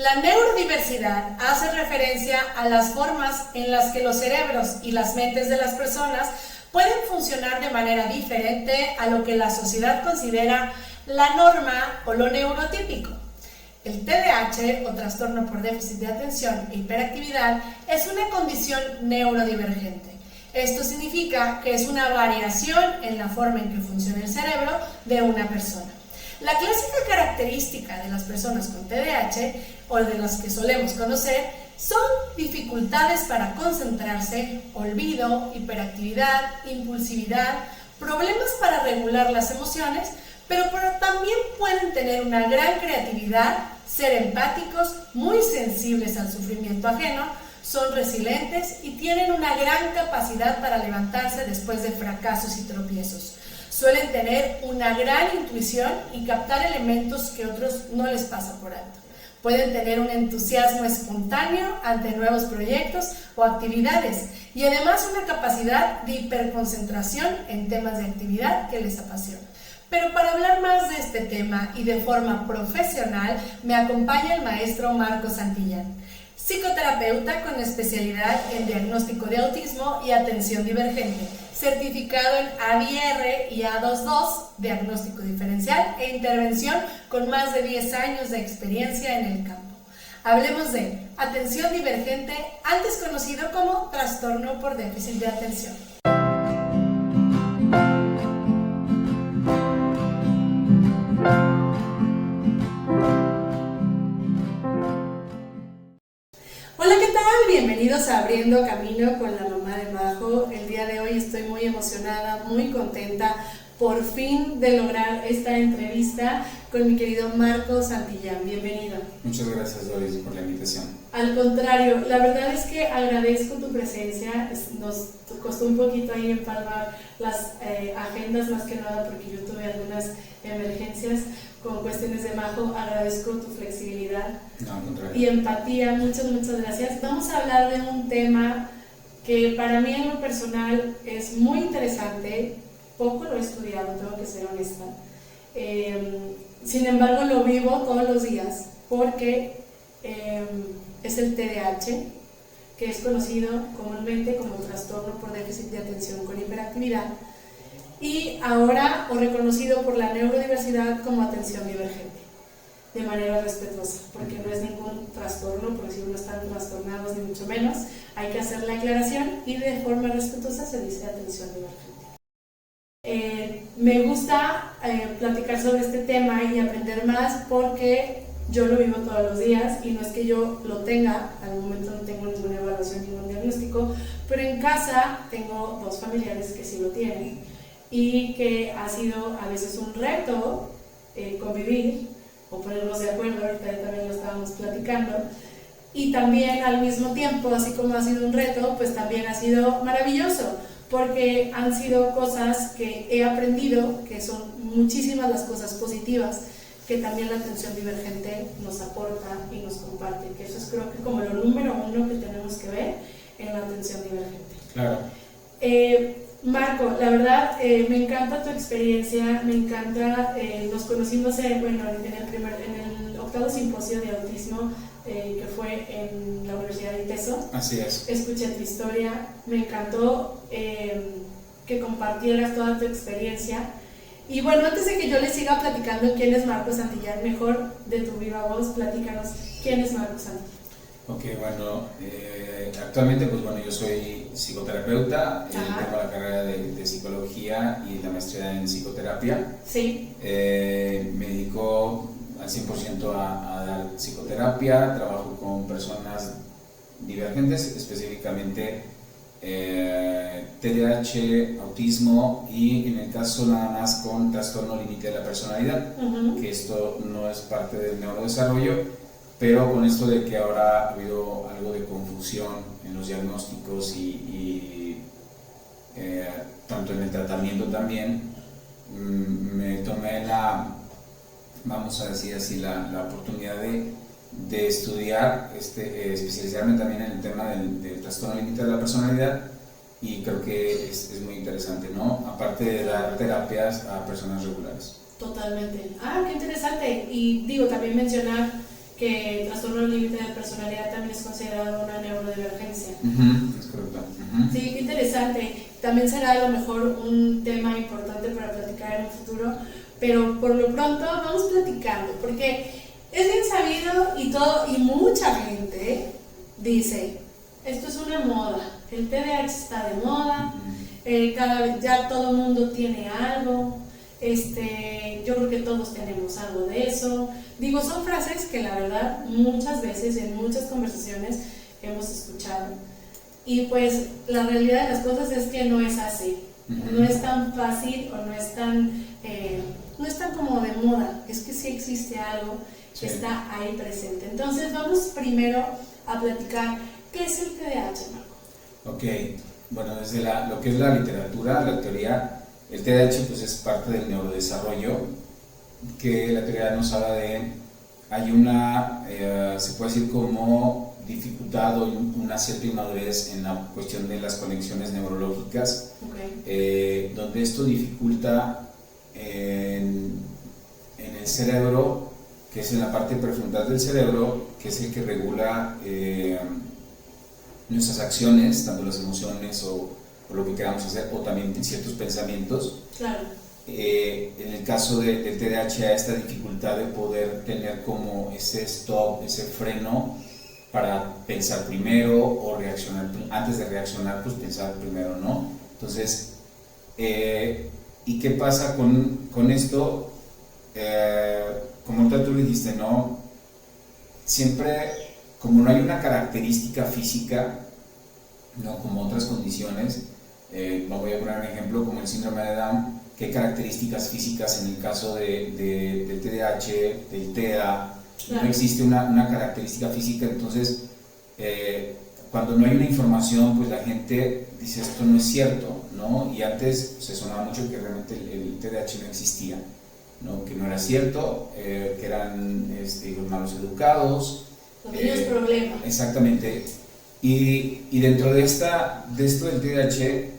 La neurodiversidad hace referencia a las formas en las que los cerebros y las mentes de las personas pueden funcionar de manera diferente a lo que la sociedad considera la norma o lo neurotípico. El TDAH, o trastorno por déficit de atención e hiperactividad, es una condición neurodivergente. Esto significa que es una variación en la forma en que funciona el cerebro de una persona. La clásica característica de las personas con TDAH, o de las que solemos conocer, son dificultades para concentrarse, olvido, hiperactividad, impulsividad, problemas para regular las emociones, pero también pueden tener una gran creatividad, ser empáticos, muy sensibles al sufrimiento ajeno, son resilientes y tienen una gran capacidad para levantarse después de fracasos y tropiezos. Suelen tener una gran intuición y captar elementos que otros no les pasa por alto. Pueden tener un entusiasmo espontáneo ante nuevos proyectos o actividades y además una capacidad de hiperconcentración en temas de actividad que les apasiona. Pero para hablar más de este tema y de forma profesional, me acompaña el maestro Marco Santillán, psicoterapeuta con especialidad en diagnóstico de autismo y atención divergente, certificado en ADR y A22, diagnóstico diferencial e intervención, con más de 10 años de experiencia en el campo. Hablemos de atención divergente, antes conocido como trastorno por déficit de atención. Hola, ¿qué tal? Bienvenidos a Abriendo Camino con la mamá de Majo. El día de hoy estoy muy emocionada, muy contenta por fin de lograr esta entrevista con mi querido Marco Santillán. Bienvenido. Muchas gracias, Doris, por la invitación. Al contrario, la verdad es que agradezco tu presencia. Nos costó un poquito ahí empalmar las agendas, más que nada porque yo tuve algunas emergencias con cuestiones de Majo. Agradezco tu flexibilidad y empatía. Muchas gracias. Vamos a hablar de un tema que para mí en lo personal es muy interesante. Poco lo he estudiado, tengo que ser honesta. Sin embargo, lo vivo todos los días porque es el TDAH, que es conocido comúnmente como trastorno por déficit de atención con hiperactividad, y ahora o reconocido por la neurodiversidad como atención divergente, de manera respetuosa, porque no es ningún trastorno, por decir no están trastornados ni mucho menos. Hay que hacer la aclaración y de forma respetuosa se dice atención divergente. Me gusta platicar sobre este tema y aprender más porque yo lo vivo todos los días, y no es que yo lo tenga, al momento no tengo ninguna evaluación, ningún diagnóstico, pero en casa tengo dos familiares que sí lo tienen y que ha sido a veces un reto convivir o ponernos de acuerdo. Ahorita también lo estábamos platicando, y también al mismo tiempo, así como ha sido un reto, pues también ha sido maravilloso, porque han sido cosas que he aprendido, que son muchísimas las cosas positivas que también la atención divergente nos aporta y nos comparte, que eso es, creo que, como lo número uno que tenemos que ver en la atención divergente. Claro. Marco, la verdad, me encanta tu experiencia, me encanta, nos conocimos en el octavo simposio de autismo que fue en la Universidad de ITESO. Así es. Escuché tu historia, me encantó que compartieras toda tu experiencia. Y bueno, antes de que yo les siga platicando quién es Marco Santillán, mejor de tu viva voz, platícanos quién es Marco Santillán. Ok, bueno, actualmente pues bueno, yo soy psicoterapeuta, tengo la carrera de psicología y la maestría en psicoterapia. Sí. Me dedico al 100% a dar psicoterapia, trabajo con personas divergentes, específicamente TDAH, autismo, y en el caso nada más con trastorno límite de la personalidad, que esto no es parte del neurodesarrollo, pero con esto de que ahora ha habido algo de confusión en los diagnósticos y tanto en el tratamiento también, me tomé vamos a decir así, la oportunidad de estudiar, especializarme también en el tema del trastorno límite de la personalidad, y creo que es muy interesante, ¿no? Aparte de dar terapias a personas regulares. Totalmente. Qué interesante. Y digo, también mencionar que el trastorno límite de personalidad también es considerado una neurodivergencia. Es correcto. Sí, qué interesante. También será a lo mejor un tema importante para platicar en el futuro, pero por lo pronto vamos platicando, porque es bien sabido y mucha gente dice, esto es una moda, el TDAH está de moda, cada vez ya todo el mundo tiene algo, yo creo que todos tenemos algo de eso. Digo, son frases que la verdad muchas veces en muchas conversaciones hemos escuchado. Y pues la realidad de las cosas es que no es así. No es tan fácil o no es tan como de moda. Es que sí existe algo que está ahí presente. Entonces vamos primero a platicar qué es el TDAH, Marco. Ok, bueno, desde lo que es la literatura, la teoría, el TDAH pues es parte del neurodesarrollo, que la teoría nos habla de, hay una, se puede decir como dificultad o una cierta inmadurez en la cuestión de las conexiones neurológicas, donde esto dificulta en el cerebro, que es en la parte prefrontal del cerebro, que es el que regula nuestras acciones, tanto las emociones o lo que queramos hacer, o también ciertos pensamientos. Claro. En el caso del TDAH, hay esta dificultad de poder tener como ese stop, ese freno para pensar primero o reaccionar, antes de reaccionar, pues pensar primero, ¿no? Entonces, ¿y qué pasa con esto? Como tú le dijiste, ¿no? Siempre, como no hay una característica física, ¿no? Como otras condiciones, me voy a poner un ejemplo, como el síndrome de Down, que hay características físicas en el caso del TDAH, del TEA, no existe una característica física, entonces cuando no hay una información, pues la gente dice esto no es cierto, ¿no? Y antes se sonaba mucho que realmente el TDAH no existía, ¿no? Que no era cierto, que eran hijos malos educados. Los niños problemas. Exactamente. Y dentro de esto del TDAH,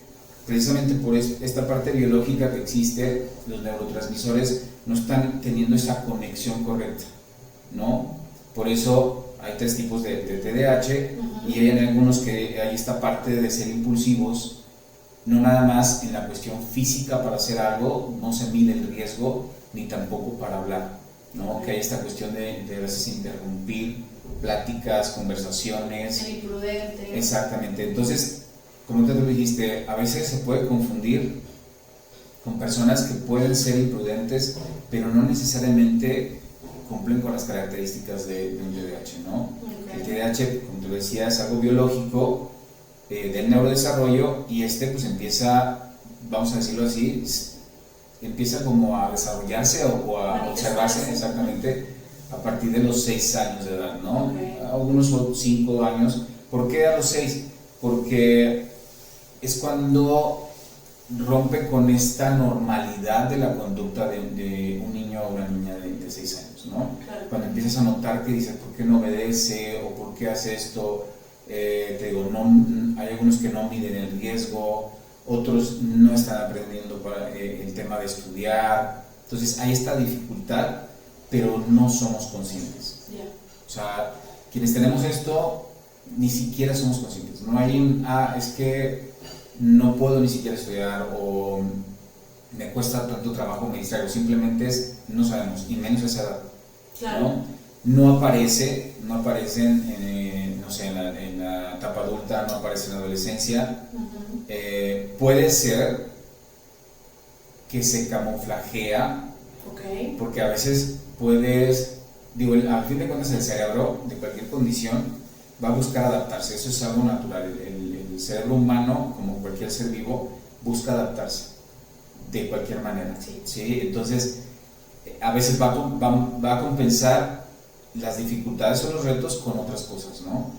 precisamente por esta parte biológica que existe, los neurotransmisores no están teniendo esa conexión correcta, ¿no? Por eso hay 3 tipos de TDAH, y hay algunos que hay esta parte de ser impulsivos, no nada más en la cuestión física para hacer algo, no se mide el riesgo, ni tampoco para hablar, ¿no? Que hay esta cuestión de a veces interrumpir pláticas, conversaciones. Ser imprudente. Exactamente. Entonces, como tú dijiste, a veces se puede confundir con personas que pueden ser imprudentes, pero no necesariamente cumplen con las características de un TDAH, ¿no? El TDAH, como te decía, es algo biológico del neurodesarrollo, y pues empieza, vamos a decirlo así, empieza como a desarrollarse o a observarse exactamente a partir de los 6 años de edad, ¿no? Algunos son 5 años. ¿Por qué a los 6? Porque es cuando rompe con esta normalidad de la conducta de un niño o una niña de 6 años, ¿no? Claro. Cuando empiezas a notar que dices, ¿por qué no obedece? ¿O por qué hace esto? Te digo, hay algunos que no miden el riesgo, otros no están aprendiendo para el tema de estudiar. Entonces hay esta dificultad, pero no somos conscientes. O sea, quienes tenemos esto, ni siquiera somos conscientes. No hay es que no puedo ni siquiera estudiar, o me cuesta tanto trabajo, me distraigo. Simplemente no sabemos, y menos a esa edad. Claro. No aparecen, no sé, en la etapa adulta, no aparece en la adolescencia. Puede ser que se camuflajea, porque a veces al fin de cuentas el cerebro de cualquier condición va a buscar adaptarse, eso es algo natural. El cerebro humano, como cualquier ser vivo, busca adaptarse de cualquier manera. ¿Sí? Entonces, a veces va a compensar las dificultades o los retos con otras cosas, ¿no?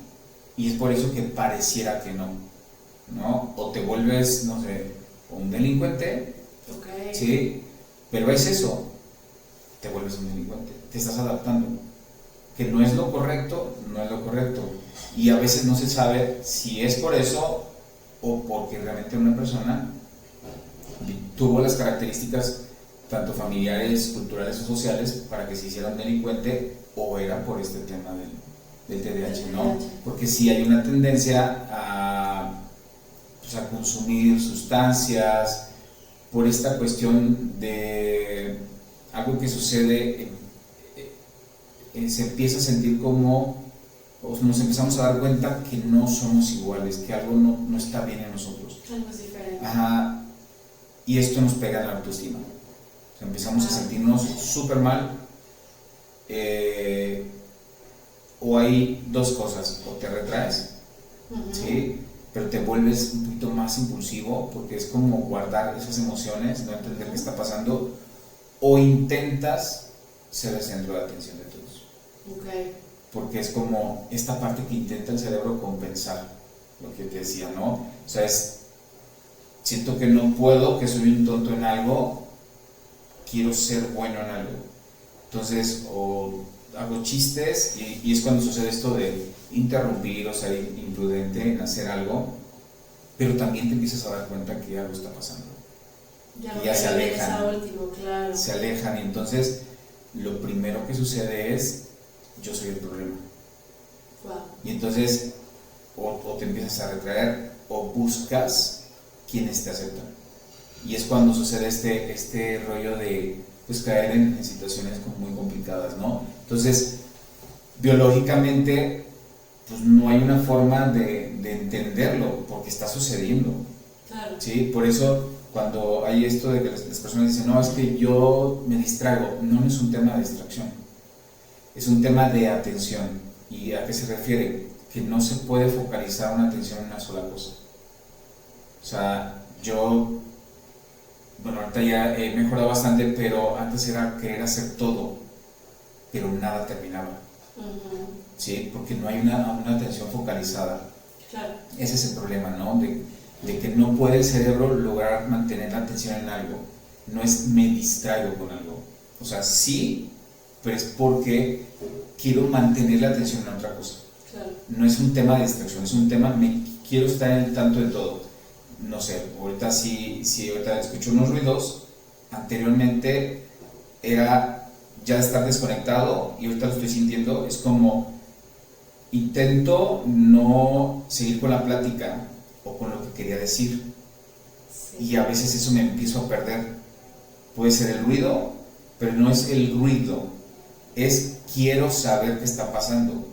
Y es por eso que pareciera que no, o te vuelves, no sé, un delincuente, ¿sí? Pero es eso, te vuelves un delincuente, te estás adaptando, que no es lo correcto, y a veces no se sabe si es por eso o porque realmente una persona tuvo las características tanto familiares, culturales o sociales, para que se hiciera un delincuente, o era por este tema del TDAH, ¿no? Porque sí hay una tendencia pues a consumir sustancias, por esta cuestión de algo que sucede, se empieza a sentir como, o nos empezamos a dar cuenta que no somos iguales, que algo no está bien en nosotros. Algo es diferente. Ajá, y esto nos pega en la autoestima. O sea, empezamos a sentirnos súper mal. O hay dos cosas: o te retraes, ¿sí? Pero te vuelves un poquito más impulsivo, porque es como guardar esas emociones, no entender qué está pasando, o intentas ser el centro de atención de todos. Okay. Porque es como esta parte que intenta el cerebro compensar lo que te decía, ¿no? O sea, siento que no puedo, que soy un tonto en algo, quiero ser bueno en algo. Entonces, o hago chistes, y es cuando sucede esto de interrumpir o ser imprudente en hacer algo, pero también te empiezas a dar cuenta que algo está pasando. Ya se alejan, último, claro. Se alejan, y entonces lo primero que sucede es: yo soy el problema. Wow. Y entonces o te empiezas a retraer, o buscas quienes te aceptan. Y es cuando sucede este rollo de pues caer en situaciones como muy complicadas, ¿no? Entonces, biológicamente, pues no hay una forma de entenderlo, porque está sucediendo. Claro. ¿Sí? Por eso, cuando hay esto de que las personas dicen, no, es que yo me distraigo, no es un tema de distracción, es un tema de atención. ¿Y a qué se refiere? Que no se puede focalizar una atención en una sola cosa. O sea, bueno, ahorita ya he mejorado bastante, pero antes era querer hacer todo, pero nada terminaba. ¿Sí? Porque no hay una atención focalizada. Claro. Ese es el problema, ¿no? De que no puede el cerebro lograr mantener la atención en algo. No es me distraigo con algo. O sea, sí, pero es porque quiero mantener la atención en otra cosa. Claro. No es un tema de distracción, es un tema, quiero estar en el tanto de todo. No sé, ahorita sí, ahorita escucho unos ruidos, anteriormente era ya estar desconectado, y ahorita lo estoy sintiendo, es como intento no seguir con la plática o con lo que quería decir, sí. Y a veces eso me empiezo a perder. Puede ser el ruido, pero no es el ruido, es quiero saber qué está pasando.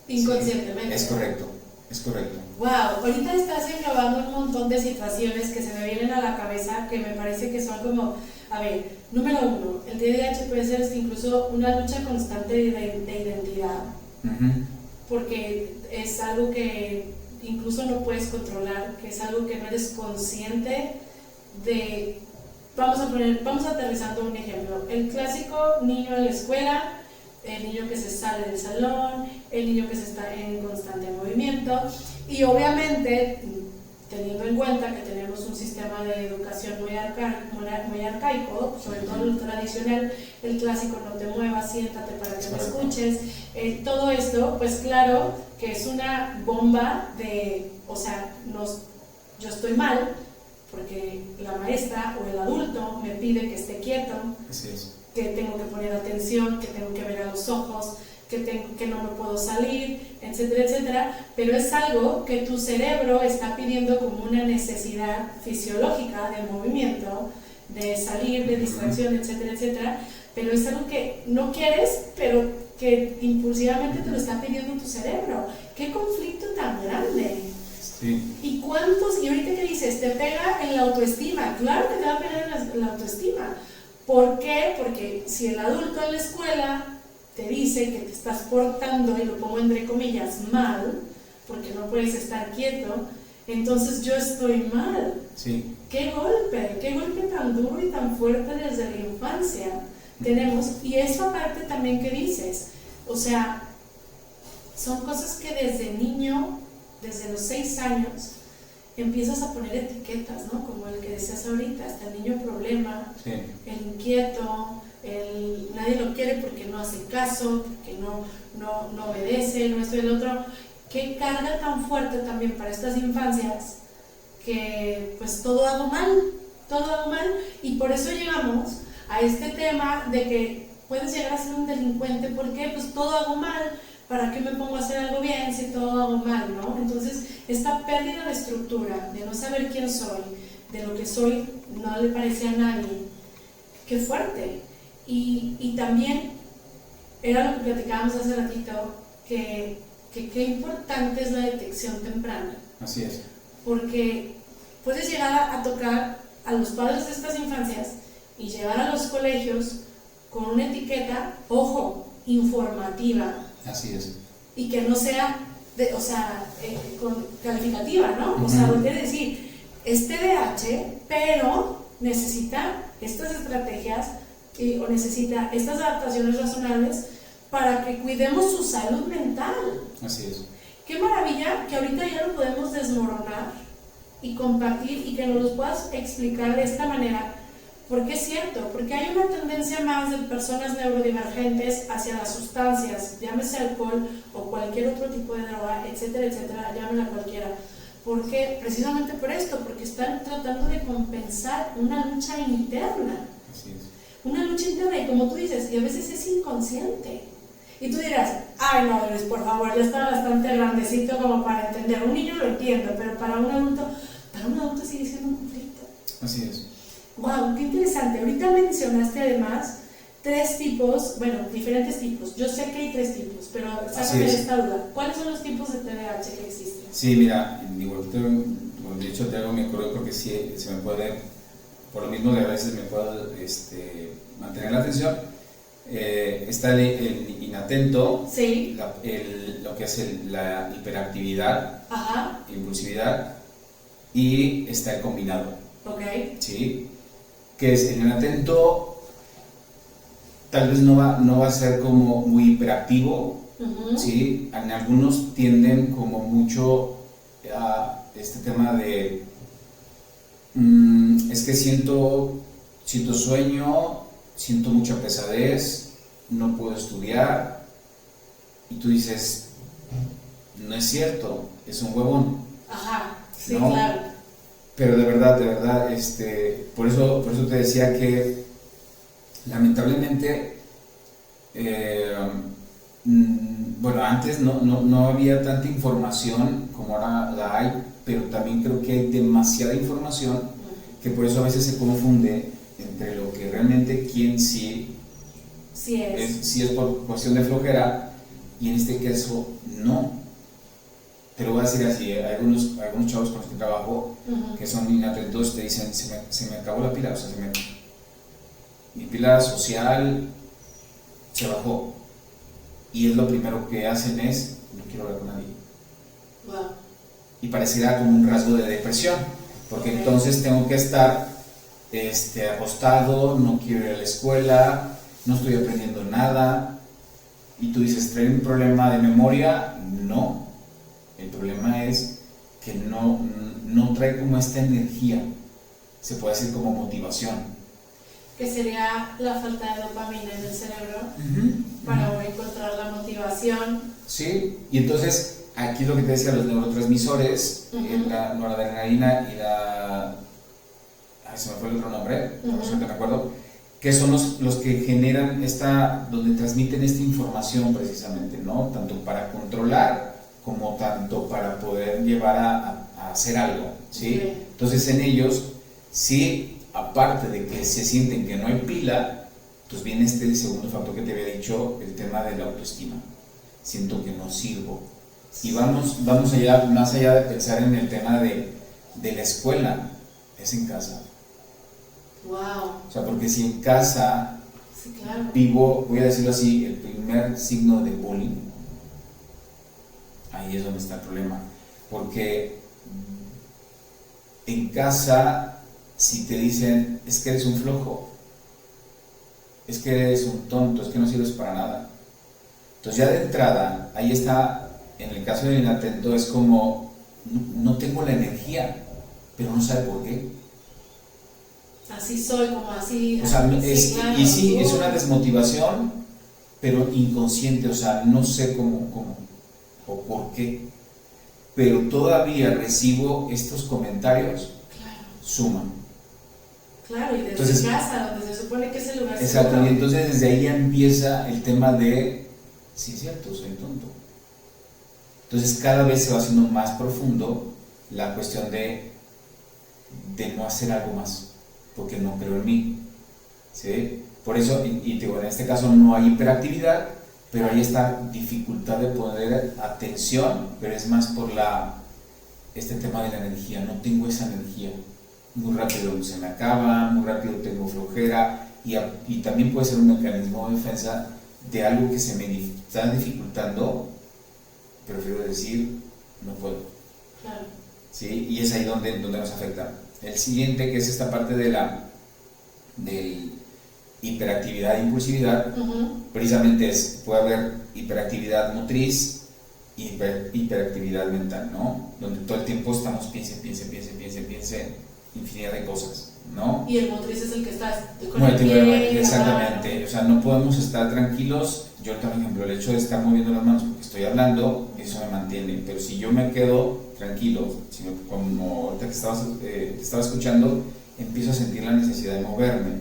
Inconscientemente. Sí, es correcto. Wow, ahorita estás englobando un montón de situaciones que se me vienen a la cabeza, que me parece que son como, a ver, número uno, el TDAH puede ser incluso una lucha constante de identidad, porque es algo que incluso no puedes controlar, que es algo que no eres consciente de. Vamos aterrizando un ejemplo, el clásico niño en la escuela, el niño que se sale del salón, el niño que se está en constante movimiento, y obviamente teniendo en cuenta que tenemos un sistema de educación muy arcaico, sobre todo el tradicional, el clásico no te muevas, siéntate para que me escuches, todo esto, pues claro que es una bomba de, o sea, yo estoy mal porque la maestra o el adulto me pide que esté quieto. Así es. Que tengo que poner atención, que tengo que ver a los ojos, que no me puedo salir, etcétera, etcétera, pero es algo que tu cerebro está pidiendo como una necesidad fisiológica de movimiento, de salir, de distracción, etcétera, etcétera, pero es algo que no quieres, pero que impulsivamente te lo está pidiendo tu cerebro. ¡Qué conflicto tan grande! Sí. ¿Y ahorita que dices, te pega en la autoestima? Claro que te va a pegar en la autoestima. ¿Por qué? Porque si el adulto en la escuela te dice que te estás portando, y lo pongo entre comillas, mal, porque no puedes estar quieto, entonces yo estoy mal. Sí. ¡Qué golpe tan duro y tan fuerte desde la infancia tenemos! Y esa parte también que dices, o sea, son cosas que desde niño, desde los 6 años, empiezas a poner etiquetas, ¿no? Como el que decías ahorita, hasta el niño problema, sí. El inquieto, nadie lo quiere porque no hace caso, porque no obedece, no esto y el otro. Qué carga tan fuerte también para estas infancias, que pues todo hago mal, y por eso llegamos a este tema de que puedes llegar a ser un delincuente. ¿Por qué? Pues todo hago mal. ¿Para qué me pongo a hacer algo bien si todo hago mal, no? Entonces, esta pérdida de estructura, de no saber quién soy, de lo que soy, no le parece a nadie, qué fuerte. Y también, era lo que platicábamos hace ratito, que qué importante es la detección temprana. Así es. Porque puedes llegar a tocar a los padres de estas infancias y llevar a los colegios con una etiqueta, ojo, informativa. Así es. Y que no sea, calificativa, ¿no? O sea, quiere decir, es TDAH, pero necesita estas estrategias o necesita estas adaptaciones razonables para que cuidemos su salud mental. Así es. Qué maravilla que ahorita ya lo podemos desmoronar y compartir y que nos lo puedas explicar de esta manera. Porque es cierto, porque hay una tendencia más de personas neurodivergentes hacia las sustancias, llámese alcohol o cualquier otro tipo de droga, etcétera, etcétera, llámenla cualquiera. Porque precisamente por esto, porque están tratando de compensar una lucha interna. Así es. Una lucha interna, y como tú dices, y a veces es inconsciente. Y tú dirás, ay no, Luis, por favor, ya está bastante grandecito como para entender. Un niño lo entiendo, pero para un adulto sigue siendo un conflicto. Así es. Wow, qué interesante. Ahorita mencionaste además 3 tipos, bueno, diferentes tipos. Yo sé que hay 3 tipos, pero sácame esta duda. ¿Cuáles son los tipos de TDAH que existen? Sí, mira, de hecho te hago mi acuerdo porque sí, se me puede, por lo mismo que a veces me puedo mantener la atención. Está el inatento, sí. Lo que es la hiperactividad, ajá, impulsividad, y está el combinado. Ok. ¿Sí? Que es el inatento, tal vez no va a ser como muy hiperactivo, ¿sí? En algunos tienden como mucho a este tema de es que siento sueño, siento mucha pesadez, no puedo estudiar, y tú dices, no es cierto, es un huevón. Ajá, sí, ¿no? claro. Pero de verdad, por eso te decía que lamentablemente, bueno, antes no había tanta información como ahora la hay, pero también creo que hay demasiada información que por eso a veces se confunde entre lo que realmente quién sí es por cuestión de flojera, y en este caso no. Te lo voy a decir así, hay algunos chavos con los que trabajo que son inatentos, te dicen, se me acabó la pila, o sea, mi pila social se bajó, y es lo primero que hacen es, no quiero hablar con nadie. Wow. Y pareciera como un rasgo de depresión, porque entonces tengo que estar acostado, no quiero ir a la escuela, no estoy aprendiendo nada, y tú dices, ¿trae un problema de memoria? No. El problema es que no trae como esta energía, se puede decir como motivación. Que sería la falta de dopamina en el cerebro para encontrar la motivación. Sí, y entonces aquí lo que te decía, los neurotransmisores, la noradrenalina y se me fue el otro nombre, no sé si me acuerdo, que son los que generan donde transmiten esta información precisamente, ¿no? Tanto para controlar como tanto para poder llevar a hacer algo, ¿sí? Okay. Entonces en ellos, sí, aparte de que se sienten que no hay pila, pues viene este segundo factor que te había dicho, el tema de la autoestima. Siento que no sirvo. Y vamos allá, más allá de pensar en el tema de la escuela, es en casa. Wow. O sea, porque si en casa sí, claro, vivo, voy a decirlo así, el primer signo de bullying, ahí es donde está el problema, porque en casa, si te dicen, es que eres un flojo, es que eres un tonto, es que no sirves para nada, entonces ya de entrada, ahí está, en el caso del inatento, es como, no tengo la energía, pero no sabe por qué. Así soy, como así. O sea, sí, claro, y sí, es una desmotivación, pero inconsciente, o sea, no sé cómo o por qué, pero todavía recibo estos comentarios, claro, suman, Claro, y desde entonces, casa, donde se supone que es el lugar exacto, seguro. y entonces desde ahí ya empieza el tema de, sí es cierto, soy tonto. Entonces cada vez se va haciendo más profundo la cuestión de no hacer algo más, porque no creo en mí, ¿sí? Por eso, y digo, en este caso no hay hiperactividad, pero hay esta dificultad de poner atención, pero es más por este tema de la energía, no tengo esa energía, muy rápido se me acaba, muy rápido tengo flojera, y también puede ser un mecanismo de defensa de algo que se me está dificultando, prefiero decir, no puedo. Claro. ¿Sí? Y es ahí donde nos afecta. El siguiente, que es esta parte de hiperactividad e impulsividad, precisamente puede haber hiperactividad motriz y hiperactividad mental, ¿no? Donde todo el tiempo estamos piense, infinidad de cosas, ¿no? Y el motriz es el que está con el pie, exactamente, o sea, no podemos estar tranquilos. Yo, por ejemplo, el hecho de estar moviendo las manos porque estoy hablando, eso me mantiene, pero si yo me quedo tranquilo, como ahorita que te estaba escuchando, empiezo a sentir la necesidad de moverme,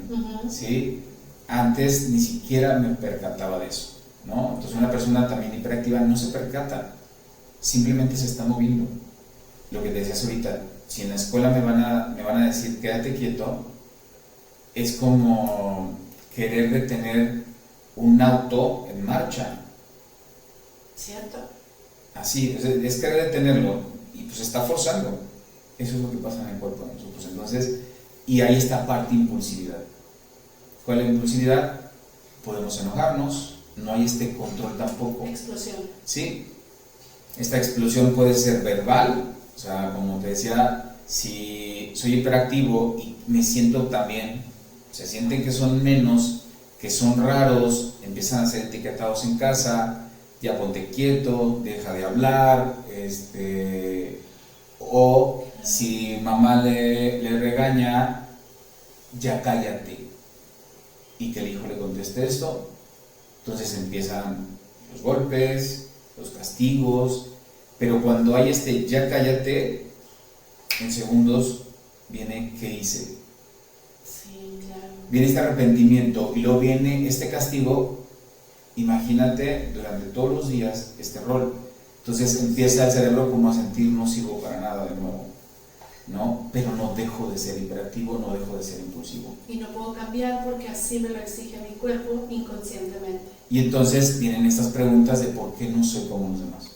¿sí? Antes ni siquiera me percataba de eso, ¿no? Entonces una persona también hiperactiva no se percata, simplemente se está moviendo. Lo que te decías ahorita, si en la escuela me van a decir quédate quieto, es como querer detener un auto en marcha. ¿Cierto? Así, es querer detenerlo y pues está forzando. Eso es lo que pasa en el cuerpo de nosotros. Entonces, y ahí está parte impulsividad. ¿Cuál es la impulsividad? Podemos enojarnos, no hay este control tampoco. Explosión. Sí, esta explosión puede ser verbal, o sea, como te decía, si soy hiperactivo y me siento también, se sienten que son menos, que son raros, empiezan a ser etiquetados en casa, ya ponte quieto, deja de hablar, o si mamá le regaña, ya cállate, y que el hijo le conteste esto, entonces empiezan los golpes, los castigos, pero cuando hay ya cállate, en segundos viene ¿qué hice? Sí, claro. Viene este arrepentimiento y luego viene este castigo. Imagínate durante todos los días este rol. Entonces empieza el cerebro como a sentir no sirvo para nada de nuevo, ¿no? Pero no dejo de ser hiperactivo, no dejo de ser impulsivo. Y no puedo cambiar porque así me lo exige mi cuerpo inconscientemente. Y entonces vienen estas preguntas de por qué no soy como los demás.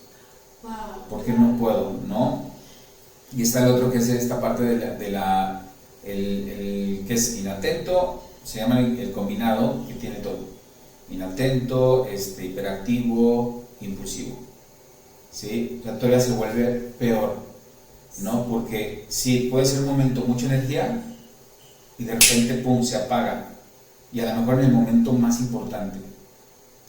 Wow. ¿Por qué no puedo? ¿No? Y está el otro que es esta parte el que es inatento, se llama el combinado, que tiene todo. Inatento, hiperactivo, impulsivo. ¿Sí? O sea, todavía se vuelve peor, ¿no? Porque sí, puede ser un momento mucha energía y de repente, pum, se apaga. Y a lo mejor en el momento más importante,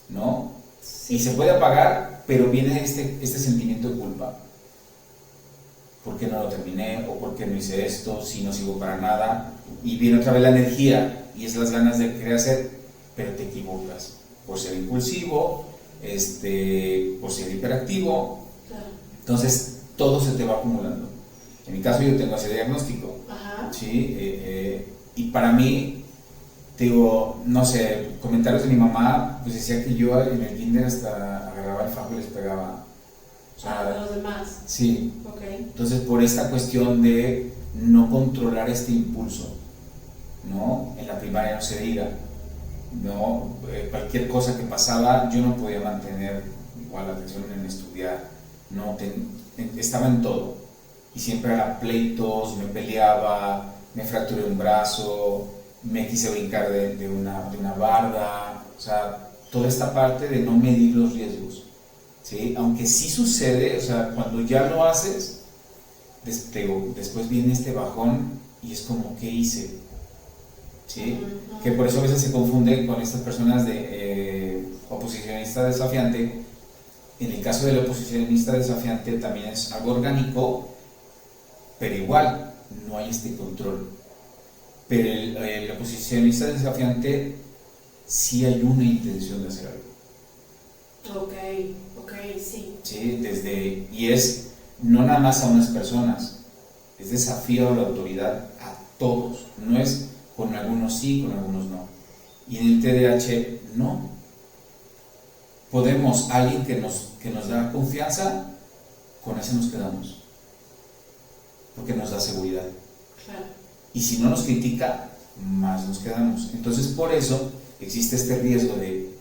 ¿no? Sí. Y se puede apagar, pero viene este sentimiento de culpa. ¿Por qué no lo terminé? ¿O por qué no hice esto? Si no sirvo para nada. Y viene otra vez la energía y es las ganas de querer hacer, pero te equivocas. Por ser impulsivo, por ser hiperactivo. Claro. Entonces, todo se te va acumulando. En mi caso, yo tengo ese diagnóstico. Ajá. ¿Sí? Y para mí, te digo, no sé, comentarios de mi mamá, pues decía que yo en el kinder hasta agarraba el fajo y les pegaba. O sea, a los demás. Sí. Okay. Entonces, por esta cuestión de no controlar este impulso, ¿no? En la primaria no se diga, ¿no? Cualquier cosa que pasaba, yo no podía mantener igual la atención en estudiar, no estaba en todo. Y siempre era pleitos, me peleaba, me fracturé un brazo, me quise brincar de una barda, o sea, toda esta parte de no medir los riesgos. ¿Sí? Aunque sí sucede, o sea, cuando ya lo haces, después viene este bajón y es como, ¿qué hice? ¿Sí? Uh-huh. Que por eso a veces se confunde con estas personas de oposicionista desafiante. En el caso del oposicionista desafiante también es algo orgánico, pero igual no hay este control. Pero el oposicionista desafiante sí hay una intención de hacer algo. Ok, sí. Sí, y es no nada más a unas personas, es desafío a la autoridad a todos, no es Con algunos sí, con algunos no. Y en el TDAH no. Podemos, alguien que nos da confianza, con ese nos quedamos. Porque nos da seguridad. Claro. Y si no nos critica, más nos quedamos. Entonces, por eso existe este riesgo de,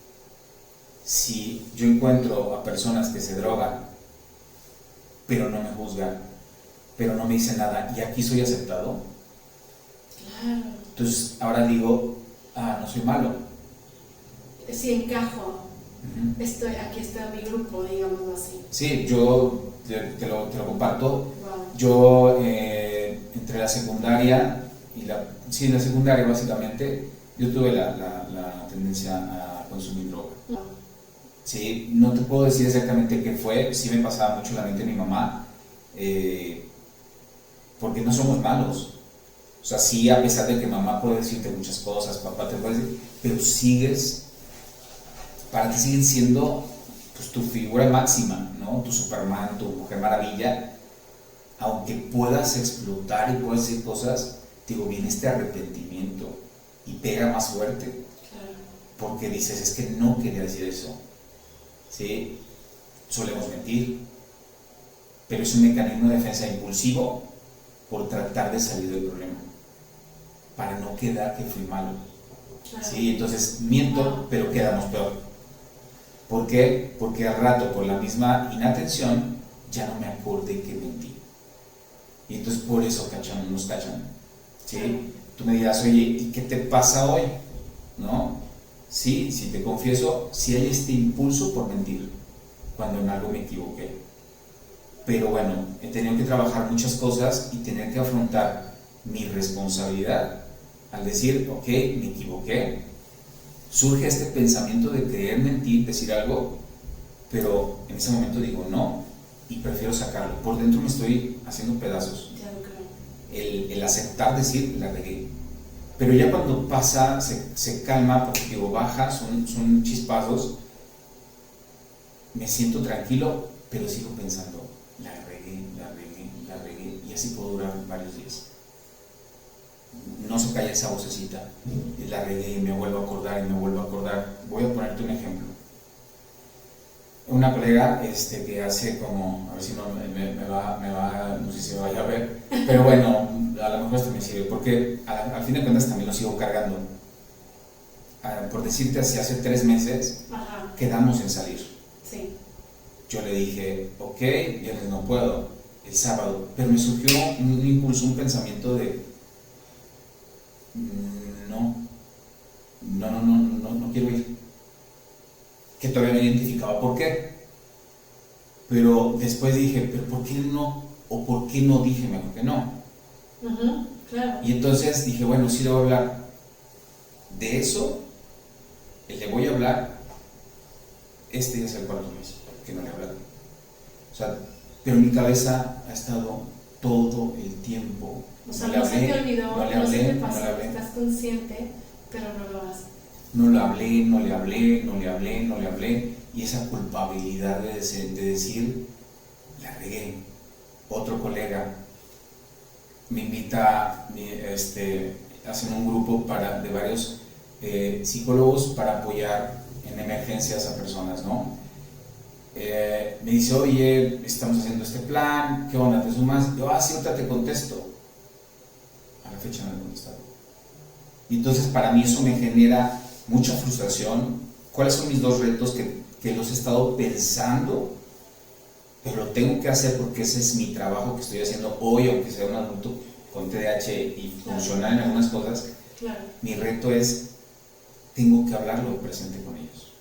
si yo encuentro a personas que se drogan, pero no me juzgan, pero no me dicen nada, y aquí soy aceptado. Claro. Entonces, ahora digo, no soy malo. Sí, encajo. Aquí está mi grupo, digamos así. Sí, yo te lo comparto. Wow. Yo entre la secundaria y la secundaria básicamente, yo tuve la tendencia a consumir droga. Wow. Sí, no te puedo decir exactamente qué fue, sí me pasaba mucho en la mente de mi mamá, porque no somos malos. O sea, sí, a pesar de que mamá puede decirte muchas cosas, papá te puede decir, pero para ti siguen siendo pues tu figura máxima, ¿no? Tu Superman, tu Mujer Maravilla. Aunque puedas explotar y puedas decir cosas, digo, viene este arrepentimiento y pega más fuerte. Claro. Porque dices, es que no quería decir eso. ¿Sí? Solemos mentir, pero es un mecanismo de defensa impulsivo por tratar de salir del problema, para no quedar que fui malo. Claro. ¿Sí? Entonces miento, pero quedamos peor. ¿Por qué? Porque al rato, por la misma inatención, ya no me acordé que mentí. Y entonces por eso nos cachan. ¿Sí? Tú me dirás, oye, ¿y qué te pasa hoy? ¿No? Sí, si te confieso, sí hay este impulso por mentir, cuando en algo me equivoqué. Pero bueno, he tenido que trabajar muchas cosas y tener que afrontar mi responsabilidad al decir, ok, me equivoqué. Surge este pensamiento de querer mentir, decir algo, pero en ese momento digo no y prefiero sacarlo. Por dentro me estoy haciendo pedazos. Ya lo creo. El aceptar, decir, la regué. Pero ya cuando pasa, se calma, porque digo, baja, son chispazos, me siento tranquilo, pero sigo pensando, la regué, y así puedo durar varios días. No se calla esa vocecita, la regué y me vuelvo a acordar. Voy a ponerte un ejemplo. Una colega que hace como, a ver si no no sé si me vaya a ver, pero bueno, a lo mejor esto me sirve, porque al fin de cuentas también lo sigo cargando. Por decirte, hace 3 meses, Ajá. quedamos en salir. Sí. Yo le dije, ok, viernes no puedo, el sábado, pero me surgió un impulso, un pensamiento de, no quiero ir. Que todavía no identificaba por qué. Pero después dije, ¿pero por qué no? ¿O por qué no dije mejor que no? Claro. Y entonces dije, bueno, sí le voy a hablar de eso, le voy a hablar, ya es el 4º mes que no le he hablado. O sea, pero mi cabeza ha estado todo el tiempo. O sea, no se te olvidó, no se te pasó, estás consciente, pero no lo haces. No le hablé, y esa culpabilidad de decir, la regué. Otro colega me invita, hacen un grupo de varios psicólogos para apoyar en emergencias a personas, ¿no? Me dice, oye, estamos haciendo este plan, ¿qué onda? ¿Te sumas? Yo, sí, ahorita te contesto. A la fecha no he contestado. Y entonces para mí eso me genera mucha frustración. ¿Cuáles son mis 2 retos que los he estado pensando, pero lo tengo que hacer porque ese es mi trabajo que estoy haciendo hoy, aunque sea un adulto con TDAH y funcionar en algunas cosas? Claro. Mi reto es, tengo que hablarlo presente con ellos.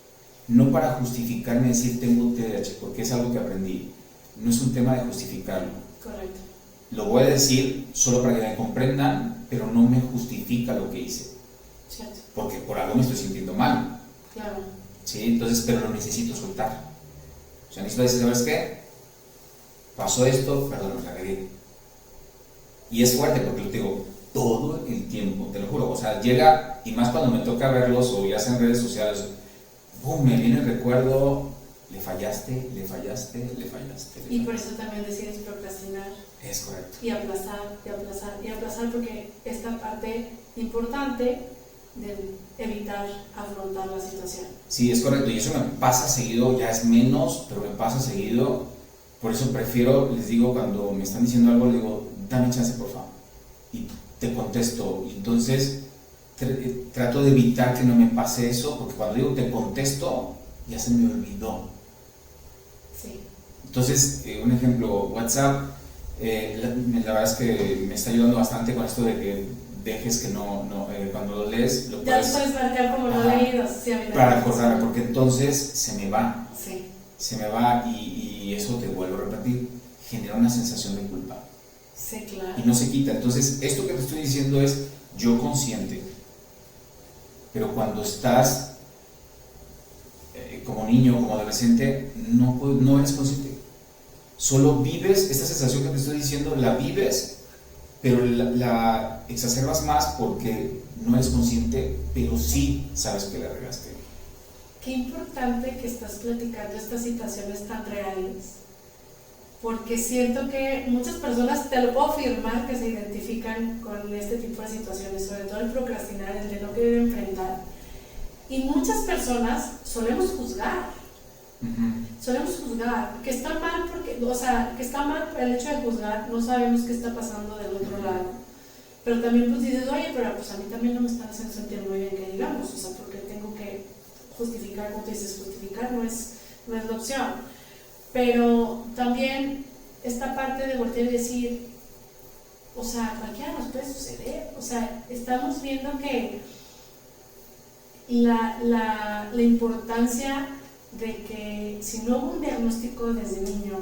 No para justificarme, decir tengo TDAH, porque es algo que aprendí. No es un tema de justificarlo. Correcto. Lo voy a decir solo para que me comprendan, pero no me justifica lo que hice. Cierto. Porque por algo me estoy sintiendo mal. Claro. ¿Sí? Entonces, pero lo necesito soltar. O sea, necesito decir, ¿sabes qué? Pasó esto, perdón, la regué. Y es fuerte porque lo digo todo el tiempo, te lo juro. O sea, llega, y más cuando me toca verlos o ya sea en redes sociales, ¡pum!, me viene el recuerdo le fallaste, le fallaste, le fallaste. Y por eso también decides procrastinar. Es correcto. Y aplazar, y aplazar, y aplazar, porque esta parte importante de evitar afrontar la situación. Sí, es correcto, y eso me pasa seguido, ya es menos, pero me pasa seguido. Por eso prefiero, les digo, cuando me están diciendo algo, les digo, dame chance, por favor. Y te contesto. Y entonces trato de evitar que no me pase eso, porque cuando digo te contesto, ya se me olvidó. Sí. Entonces, un ejemplo, WhatsApp, la verdad es que me está ayudando bastante con esto de que dejes que cuando lo lees, lo ya puedes marcar como no leídos. Sí, para acordar, porque entonces se me va. Sí. Se me va y eso te vuelvo a repetir, genera una sensación de culpa. Sí, claro. Y no se quita. Entonces, esto que te estoy diciendo es yo consciente. Pero cuando estás como niño, como adolescente, no eres consciente. Solo vives esta sensación que te estoy diciendo, la vives, pero la exacerbas más porque no eres consciente, pero sí sabes que la regaste. Qué importante que estás platicando estas situaciones tan reales, porque siento que muchas personas, te lo puedo afirmar, que se identifican con este tipo de situaciones, sobre todo el procrastinar, el de no querer enfrentar. Y muchas personas solemos juzgar. Solemos juzgar, que está mal porque, o sea, que está mal el hecho de juzgar, no sabemos qué está pasando del otro lado. Pero también pues dices, oye, pero pues a mí también no me están haciendo sentir muy bien que digamos, o sea, porque tengo que justificar, como tú dices, justificar no es la opción. Pero también esta parte de voltear y decir, o sea, cualquiera nos puede suceder, o sea, estamos viendo que la importancia de que si no hubo un diagnóstico desde niño,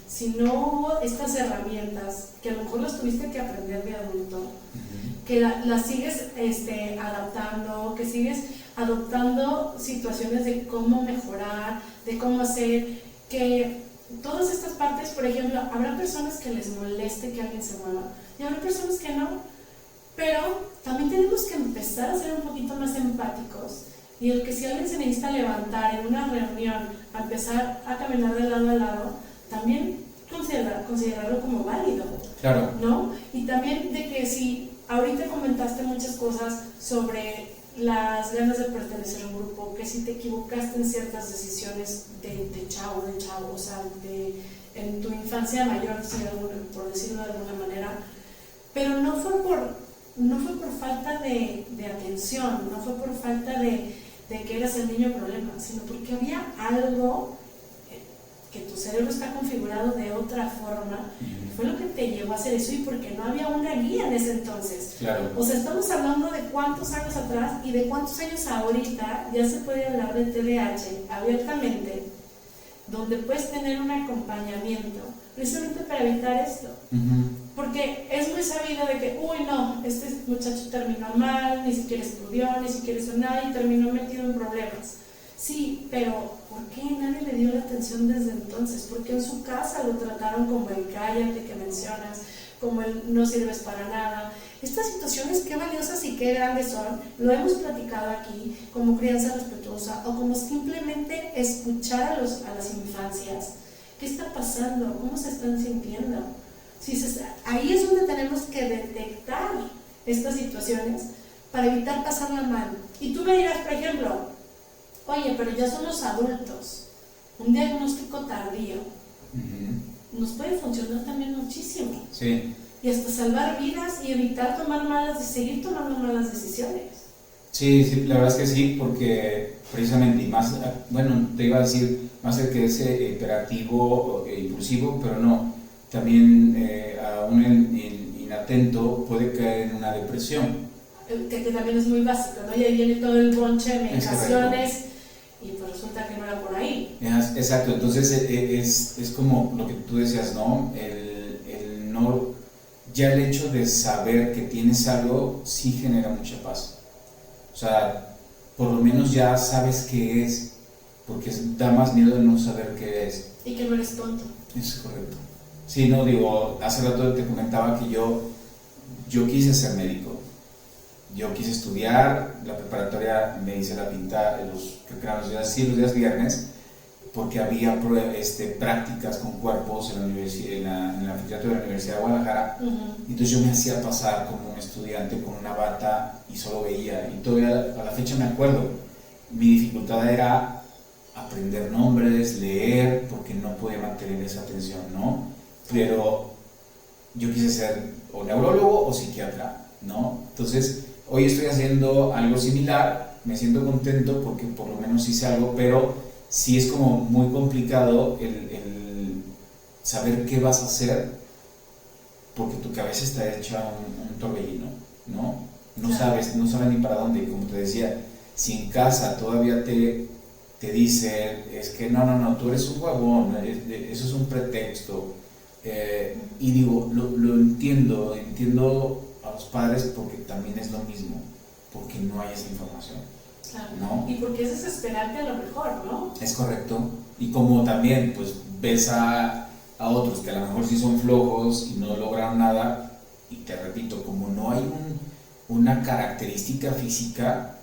si no hubo estas herramientas, que a lo mejor las tuviste que aprender de adulto, que las sigues adaptando, que sigues adoptando situaciones de cómo mejorar, de cómo hacer, que todas estas partes, por ejemplo, habrá personas que les moleste que alguien se mueva y habrá personas que no, pero también tenemos que empezar a ser un poquito más empáticos. Y el que si alguien se necesita levantar en una reunión a empezar a caminar de lado a lado, también considerarlo como válido. Claro. ¿No? Y también de que si ahorita comentaste muchas cosas sobre las ganas de pertenecer a un grupo, que si te equivocaste en ciertas decisiones de chavo, o sea, en tu infancia mayor, por decirlo de alguna manera, pero no fue por falta de atención, no fue por falta de que eras el niño problema, sino porque había algo que tu cerebro está configurado de otra forma, fue lo que te llevó a hacer eso y porque no había una guía en ese entonces. Claro. O sea, estamos hablando de cuántos años atrás y de cuántos años ahorita ya se puede hablar de TDAH abiertamente, donde puedes tener un acompañamiento precisamente para evitar esto. Porque es muy sabido de que, uy, no, este muchacho terminó mal, ni siquiera estudió, ni siquiera hizo nada y terminó metido en problemas. Sí, pero ¿por qué nadie le dio la atención desde entonces? ¿Por qué en su casa lo trataron como el cállate que mencionas, como el no sirves para nada? Estas situaciones, qué valiosas y qué grandes son, lo hemos platicado aquí, como crianza respetuosa o como simplemente escuchar a las infancias. ¿Qué está pasando? ¿Cómo se están sintiendo? Ahí es donde tenemos que detectar estas situaciones para evitar pasarla mal. Y tú me dirás, por ejemplo, oye, pero ya somos adultos, un diagnóstico tardío nos puede funcionar también muchísimo. Sí. Y hasta salvar vidas y evitar seguir tomando malas decisiones. Sí, la verdad es que sí, porque precisamente, y más, bueno, te iba a decir, más el que es hiperactivo e impulsivo, pero no, también aún inatento puede caer en una depresión. Que también es muy básico, ¿no? Y ahí viene todo el bonche de medicaciones y pues resulta que no era por ahí. Exacto, entonces es como lo que tú decías, ¿no? El no, ya el hecho de saber que tienes algo sí genera mucha paz. O sea, por lo menos ya sabes qué es, porque da más miedo de no saber qué es. Y que no eres tonto. Es correcto. Sí, no, digo, hace rato te comentaba que yo quise ser médico. Yo quise estudiar, la preparatoria me hice la pinta, creo que eran los días viernes, porque había prácticas con cuerpos en el anfiteatro de la Universidad de Guadalajara. Entonces yo me hacía pasar como un estudiante con una bata y solo veía, y todavía a la fecha me acuerdo, mi dificultad era aprender nombres, leer, porque no podía mantener esa atención, ¿no? Pero yo quise ser o neurólogo o psiquiatra, ¿no? Entonces hoy estoy haciendo algo similar, me siento contento porque por lo menos hice algo, pero sí es como muy complicado el saber qué vas a hacer, porque tu cabeza está hecha un torbellino, ¿no? No sabes ni para dónde. Como te decía, si en casa todavía te dicen, es que no, tú eres un huevón, eso es un pretexto. Y digo, lo entiendo a los padres, porque también es lo mismo, porque no hay esa información. Claro. ¿No? Y porque es desesperante a lo mejor, ¿no? Es correcto. Y como también pues ves a otros que a lo mejor sí son flojos y no logran nada, y te repito, como no hay una característica física,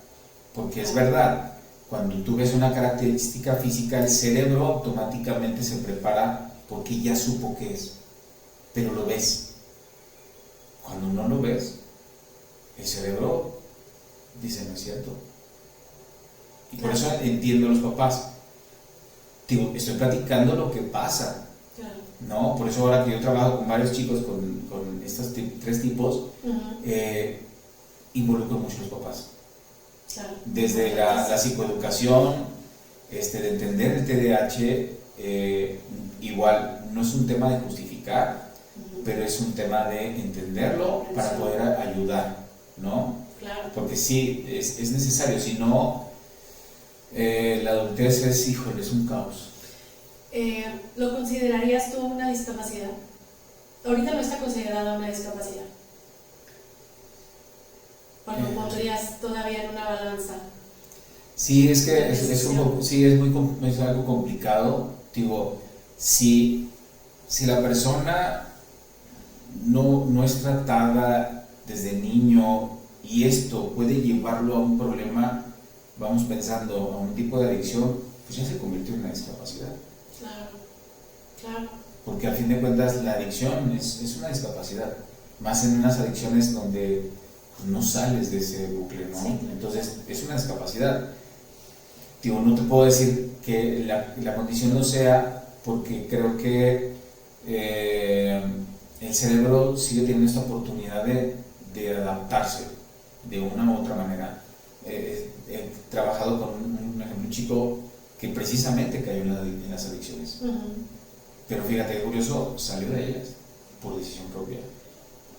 porque es verdad, cuando tú ves una característica física, el cerebro automáticamente se prepara porque ya supo qué es, pero lo ves. Cuando no lo ves, el cerebro dice, no es cierto. Y por eso entiendo a los papás. Digo, estoy platicando lo que pasa, ¿no? Por eso ahora que yo trabajo con varios chicos con estos tres tipos, involucro mucho a los papás. Desde la psicoeducación, de entender el TDAH, igual no es un tema de justificar, pero es un tema de entenderlo para poder ayudar, ¿no? Claro. Porque sí, es necesario, si no... la adultez es un caos. ¿Lo considerarías tú una discapacidad? Ahorita no está considerada una discapacidad. ¿O lo pondrías todavía en una balanza? Sí, es que es algo complicado. Digo, si la persona no es tratada desde niño y esto puede llevarlo a un problema, vamos pensando a un tipo de adicción, pues ya se convirtió en una discapacidad. Claro. Porque al fin de cuentas la adicción es una discapacidad, más en unas adicciones donde no sales de ese bucle, ¿no? Sí. Entonces es una discapacidad. Digo, no te puedo decir que la condición no sea, porque creo que el cerebro sigue teniendo esta oportunidad de adaptarse de una u otra manera. He trabajado con un chico que precisamente cayó en las adicciones, pero fíjate qué curioso, salió de ellas por decisión propia,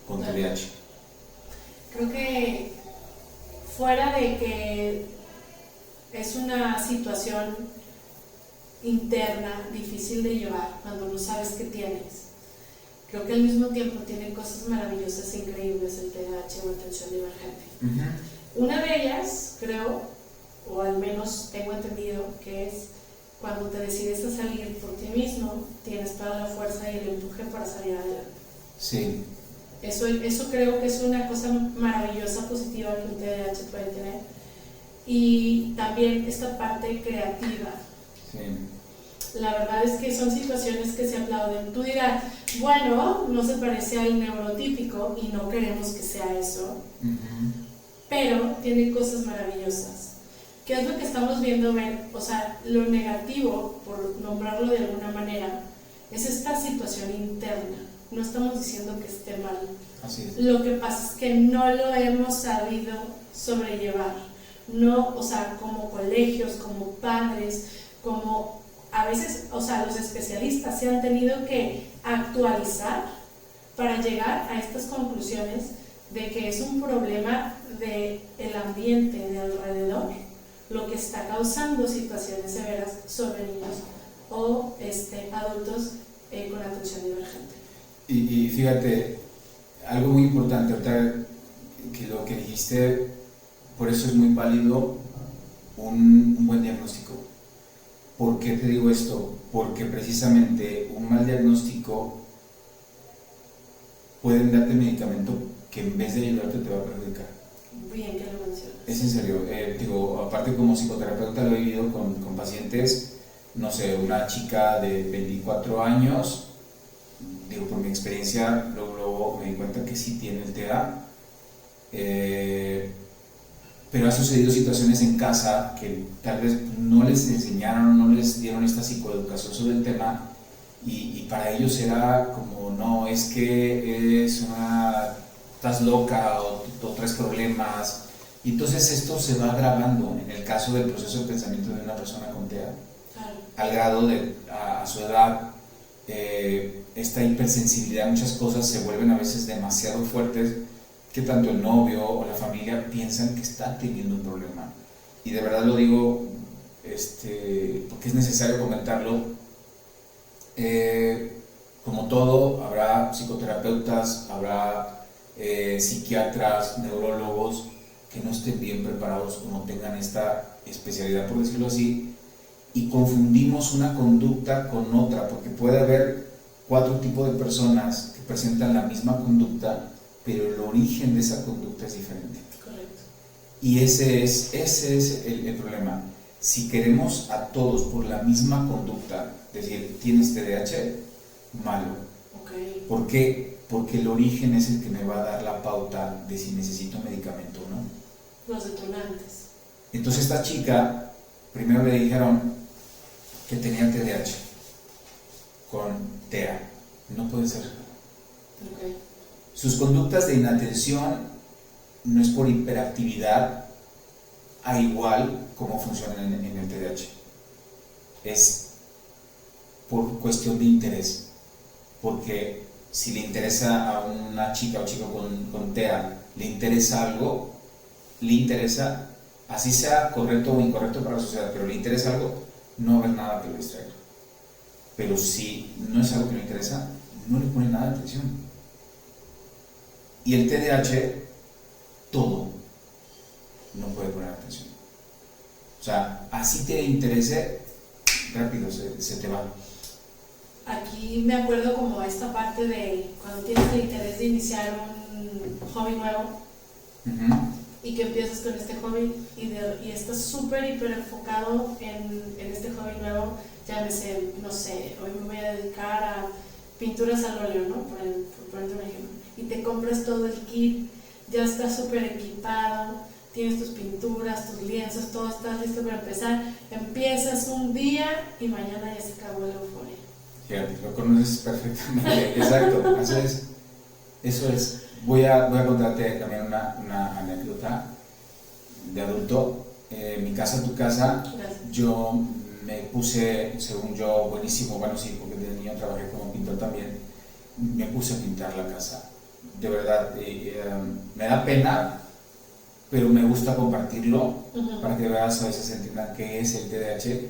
con TDAH. Creo que fuera de que es una situación interna difícil de llevar cuando no sabes qué tienes, creo que al mismo tiempo tiene cosas maravillosas e increíbles el TDAH o atención divergente. Una de ellas, creo, o al menos tengo entendido, que es cuando te decides a salir por ti mismo, tienes toda la fuerza y el empuje para salir adelante. Sí. Eso creo que es una cosa maravillosa, positiva que un TDAH puede tener. Y también esta parte creativa. Sí. La verdad es que son situaciones que se aplauden. Tú dirás, bueno, no se parece al neurotípico y no queremos que sea eso. Pero tiene cosas maravillosas. ¿Qué es lo que estamos viendo ver? O sea, lo negativo, por nombrarlo de alguna manera, es esta situación interna. No estamos diciendo que esté mal. Así es. Lo que pasa es que no lo hemos sabido sobrellevar. No, o sea, como colegios, como padres, como a veces, o sea, los especialistas se han tenido que actualizar para llegar a estas conclusiones de que es un problema del ambiente de alrededor lo que está causando situaciones severas sobre niños o adultos con atención divergente. Y fíjate, algo muy importante ahorita que lo que dijiste, por eso es muy válido un buen diagnóstico. ¿Por qué te digo esto? Porque precisamente un mal diagnóstico pueden darte medicamento que en vez de ayudarte te va a perjudicar. Bien que lo mencionas. Es en serio, digo, aparte como psicoterapeuta lo he vivido con pacientes no sé, una chica de 24 años, digo, por mi experiencia, luego me di cuenta que sí tiene el TDA, pero ha sucedido situaciones en casa que tal vez no les enseñaron, no les dieron esta psicoeducación sobre el tema, y para ellos era como, no, es que estás loca o traes problemas, y entonces esto se va agravando en el caso del proceso de pensamiento de una persona con TEA, al grado de, a su edad, esta hipersensibilidad a muchas cosas se vuelven a veces demasiado fuertes, que tanto el novio o la familia piensan que está teniendo un problema. Y de verdad lo digo porque es necesario comentarlo. Como todo, habrá psicoterapeutas, habrá psiquiatras, neurólogos que no estén bien preparados o no tengan esta especialidad, por decirlo así, y confundimos una conducta con otra, porque puede haber 4 tipos de personas que presentan la misma conducta, pero el origen de esa conducta es diferente. Correcto. Y ese es el problema. Si queremos a todos por la misma conducta, decir, tienes TDAH, malo. Okay. ¿Por qué? Porque el origen es el que me va a dar la pauta de si necesito medicamento o no. Los detonantes. Entonces esta chica, primero le dijeron que tenía TDAH con TEA. No puede ser. Okay. Sus conductas de inatención no es por hiperactividad a igual como funciona en el TDAH. Es por cuestión de interés. Porque si le interesa a una chica o chico con TEA, le interesa algo, le interesa, así sea correcto o incorrecto para la sociedad, pero le interesa algo, no va a haber nada que lo distraiga. Pero si no es algo que le interesa, no le pone nada de atención. Y el TDAH, todo, no puede poner atención. O sea, así te interese, rápido se te va. Aquí me acuerdo como esta parte de cuando tienes el interés de iniciar un hobby nuevo y que empiezas con este hobby y estás súper hiper enfocado en este hobby nuevo, llámese, no sé, hoy me voy a dedicar a pinturas al óleo, ¿no? Por ponerte un ejemplo. Y te compras todo el kit, ya estás súper equipado, tienes tus pinturas, tus lienzos, todo estás listo para empezar. Empiezas un día y mañana ya se acabó la euforia. Fíjate, lo conoces perfectamente. Exacto, eso es. Voy a contarte también una anécdota de adulto. Mi casa, tu casa. Gracias. Yo me puse, según yo, buenísimo, bueno sí, porque de niño trabajé como pintor también, me puse a pintar la casa. De verdad, me da pena, pero me gusta compartirlo para que veas, a veces entiendan qué es el TDAH.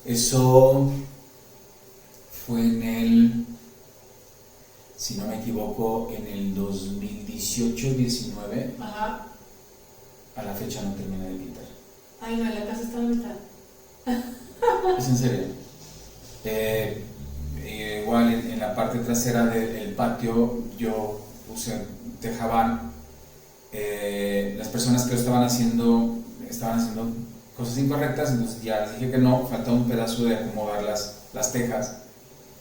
Eso fue si no me equivoco, en el 2018-19. Ajá. A la fecha no terminé de pintar. Ay, no, la casa está a la mitad. ¿Es en serio? Igual en la parte trasera del patio yo puse tejabán. Las personas que lo estaban haciendo cosas incorrectas, entonces ya les dije que no, faltaba un pedazo de acomodar las tejas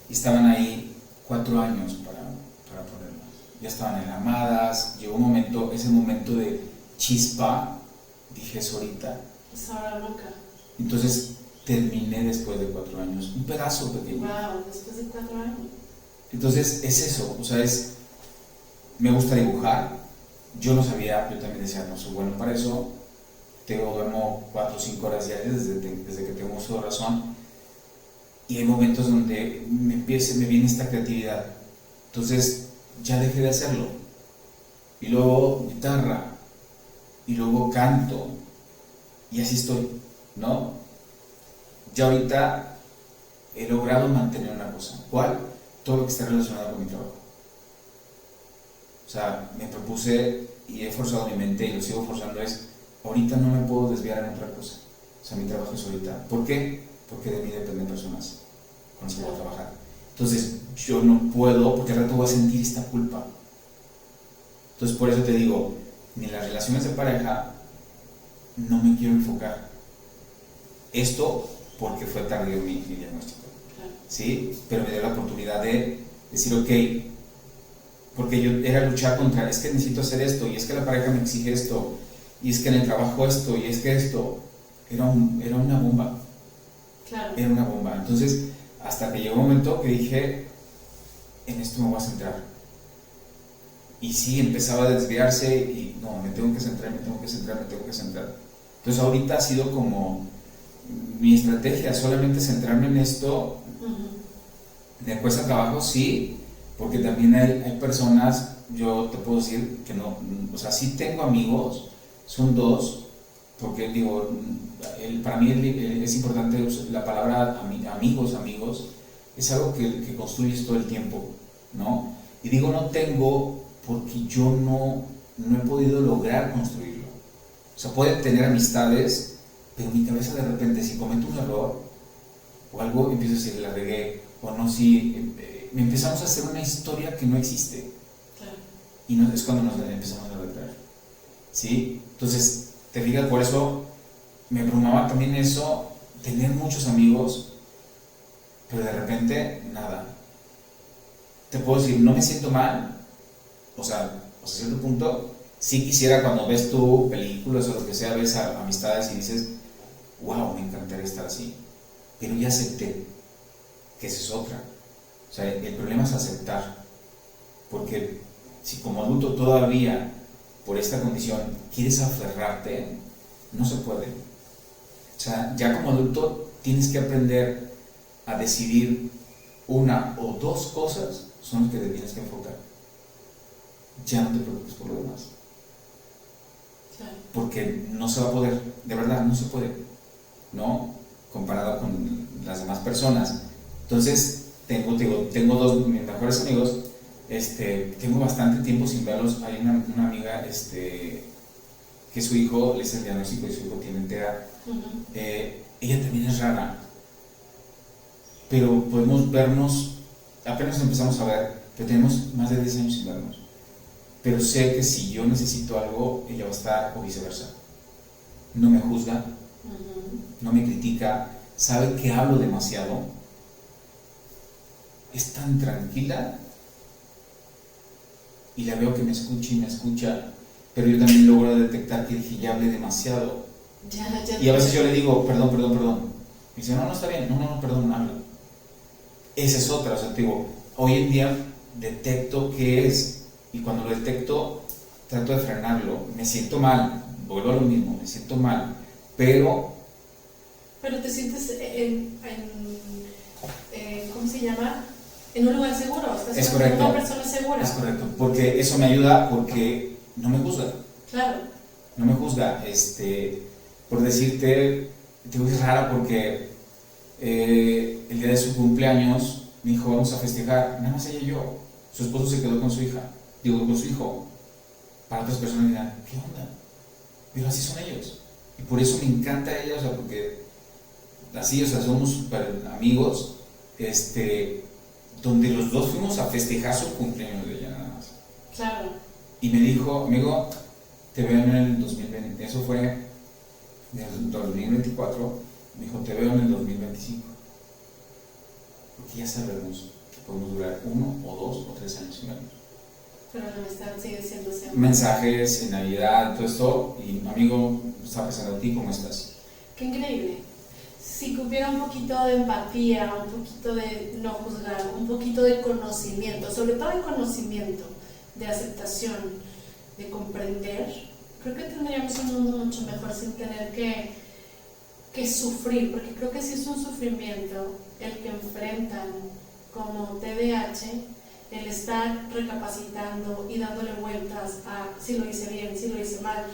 y estaban ahí 4 años para ponerlas. Ya estaban enlamadas, llegó un momento, ese momento de chispa, dije es ahorita. Es ahora nunca. Entonces terminé después de 4 años, un pedazo pequeño. Wow, después de 4 años. Entonces es eso, o sea, me gusta dibujar. Yo no sabía, yo también decía, no soy bueno para eso. Duermo 4 o 5 horas diarias desde que tengo uso de razón. Y hay momentos donde me viene esta creatividad. Entonces ya dejé de hacerlo. Y luego guitarra. Y luego canto. Y así estoy, ¿no? Ya ahorita he logrado mantener una cosa. ¿Cuál? Todo lo que está relacionado con mi trabajo. O sea, me propuse y he forzado mi mente y lo sigo forzando ahorita no me puedo desviar en otra cosa. O sea, mi trabajo es ahorita. ¿Por qué? Porque de mí dependen personas con las que voy a trabajar. Entonces, yo no puedo, porque al rato voy a sentir esta culpa. Entonces, por eso te digo, ni en las relaciones de pareja no me quiero enfocar. Esto porque fue tardío mi diagnóstico, Claro. ¿sí? Pero me dio la oportunidad de decir, ok, porque yo era luchar contra, es que necesito hacer esto, y es que la pareja me exige esto, y es que en el trabajo esto, y es que esto, era una bomba. Claro. Era una bomba. Entonces, hasta que llegó un momento que dije, en esto me voy a centrar. Y sí, empezaba a desviarse y no, me tengo que centrar. Entonces, ahorita ha sido como mi estrategia, solamente centrarme en esto. ¿Me cuesta trabajo? Sí, porque también hay personas, yo te puedo decir que no, o sea, sí tengo amigos, son dos, porque digo, para mí es importante la palabra amigos, es algo que construyes todo el tiempo, ¿no? Y digo no tengo porque yo no he podido lograr construirlo. O sea, pueden tener amistades, pero mi cabeza de repente, si cometo un error o algo, empiezo a decir, la regué, o no, si empezamos a hacer una historia que no existe. Claro. Y no, es cuando nos empezamos a retraer, ¿sí? Entonces, te fijas, por eso me abrumaba también eso, tener muchos amigos, pero de repente, nada. Te puedo decir, no me siento mal, o sea, a cierto punto, sí quisiera cuando ves tú películas o lo que sea, ves a amistades y dices, wow, me encantaría estar así, pero ya acepté que esa es otra. O sea, el problema es aceptar, porque si como adulto todavía, por esta condición, quieres aferrarte, no se puede. O sea, ya como adulto tienes que aprender a decidir una o dos cosas son las que te tienes que enfocar. Ya no te preocupes por lo demás. Claro. Porque no se va a poder, de verdad, no se puede, ¿no? Comparado con las demás personas. Entonces, tengo dos de mis mejores amigos, tengo bastante tiempo sin verlos. Hay una amiga, que su hijo, le hice el diagnóstico y su hijo tiene TEA. Ella también es rara, pero podemos vernos, apenas empezamos a ver, pero tenemos más de 10 años sin vernos. Pero sé que si yo necesito algo, ella va a estar, o viceversa. No me juzga, no me critica, sabe que hablo demasiado, es tan tranquila, y la veo que me escucha, pero yo también logro detectar que ya hablé demasiado. Y a veces yo le digo, perdón. Me dice, no, está bien, no, perdón, habla. Esa es otra, o sea, te digo, hoy en día detecto qué es, y cuando lo detecto, trato de frenarlo. Me siento mal, vuelvo a lo mismo, me siento mal, pero te sientes ¿cómo se llama? En un lugar seguro, estás con una persona segura. Es correcto, porque eso me ayuda, porque no me juzga. Claro. No me juzga, por decirte, es rara porque el día de su cumpleaños me dijo, vamos a festejar, nada más ella y yo. Su esposo se quedó con su hijo. Para otras personas dirán, ¿qué onda? Pero así son ellos. Y por eso me encanta ella, o sea, porque así, o sea, somos super amigos, donde los dos fuimos a festejar su cumpleaños de ella nada más. Claro. Y me dijo, amigo, te veo en el 2020, eso fue en el 2024, me dijo, te veo en el 2025. Porque ya sabemos que podemos durar 1 o 2 o 3 años sin vernos. Pero la amistad sigue siendo siempre. Mensajes en Navidad, todo esto, y amigo, estaba pensando en ti, ¿cómo estás? Qué increíble. Si hubiera un poquito de empatía, un poquito de no juzgar, un poquito de conocimiento, sobre todo de conocimiento, de aceptación, de comprender, creo que tendríamos un mundo mucho mejor sin tener que sufrir, porque creo que sí es un sufrimiento el que enfrentan como TDAH, el estar recapacitando y dándole vueltas a si lo hice bien, si lo hice mal.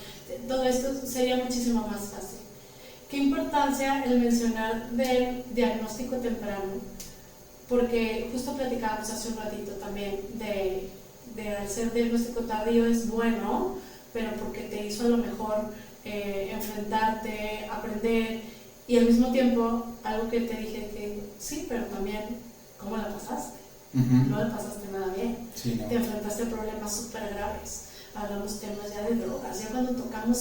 Todo esto sería muchísimo más fácil. ¿Qué importancia el mencionar del diagnóstico temprano? Porque justo platicábamos hace un ratito también de al ser diagnóstico tardío es bueno, pero porque te hizo a lo mejor enfrentarte, aprender, y al mismo tiempo algo que te dije que sí, pero también ¿cómo la pasaste? No la pasaste nada bien. Sí, no. Te enfrentaste a problemas súper graves, hablamos temas ya de drogas. Ya cuando tocamos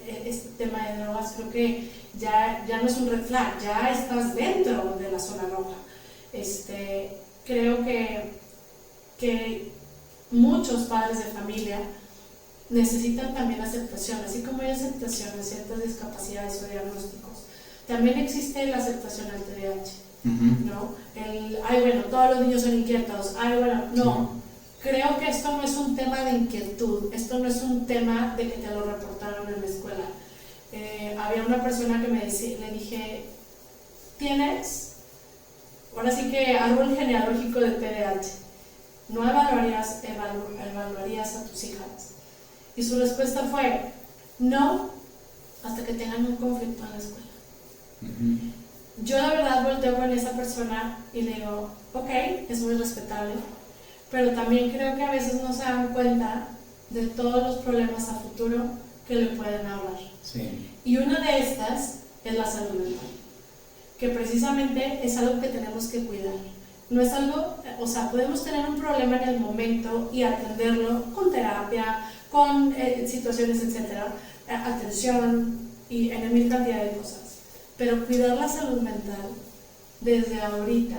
este tema de drogas, creo que ya no es un red flag, ya estás dentro de la zona roja. Creo que muchos padres de familia necesitan también aceptación, así como hay aceptación de ciertas discapacidades o diagnósticos. También existe la aceptación al TDAH, ¿no? Bueno, todos los niños son inquietos, no. Creo que esto no es un tema de inquietud, esto no es un tema de que te lo reportaron en la escuela. Había una persona que le dije, ¿tienes? Ahora sí que árbol genealógico de TDAH. ¿No evaluarías a tus hijas? Y su respuesta fue, no, hasta que tengan un conflicto en la escuela. Yo la verdad volteo con esa persona y le digo, ok, es muy respetable, pero también creo que a veces no se dan cuenta de todos los problemas a futuro que le pueden hablar. Sí. Y una de estas es la salud mental, que precisamente es algo que tenemos que cuidar. No es algo, podemos tener un problema en el momento y atenderlo con terapia, con situaciones, etcétera, atención y en mil cantidad de cosas. Pero cuidar la salud mental desde ahorita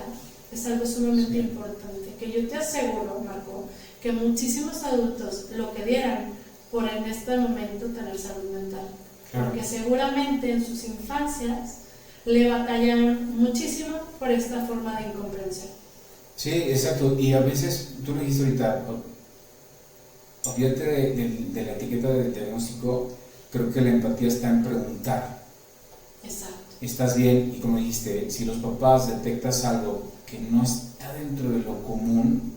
es algo sumamente importante, que yo te aseguro, Marco, que muchísimos adultos lo que dieran por en este momento tener salud mental. Claro. Porque seguramente en sus infancias le batallaron muchísimo por esta forma de incomprensión. Sí, exacto. Y a veces, tú lo dijiste ahorita, olvídate de la etiqueta de diagnóstico, creo que la empatía está en preguntar. Exacto. ¿Estás bien? Y como dijiste, si los papás detectas algo que no está dentro de lo común,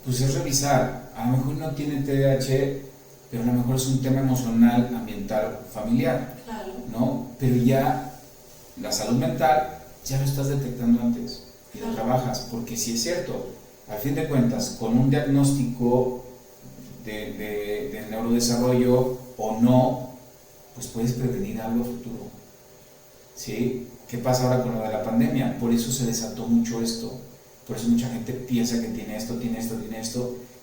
pues es revisar. A lo mejor no tiene TDAH, pero a lo mejor es un tema emocional, ambiental, familiar. Claro. ¿No? Pero ya la salud mental ya lo estás detectando antes y lo trabajas, porque si es cierto, al fin de cuentas, con un diagnóstico de neurodesarrollo o no, pues puedes prevenir algo futuro. ¿Sí? ¿Qué pasa ahora con lo de la pandemia? Por eso se desató mucho esto, por eso mucha gente piensa que tiene esto,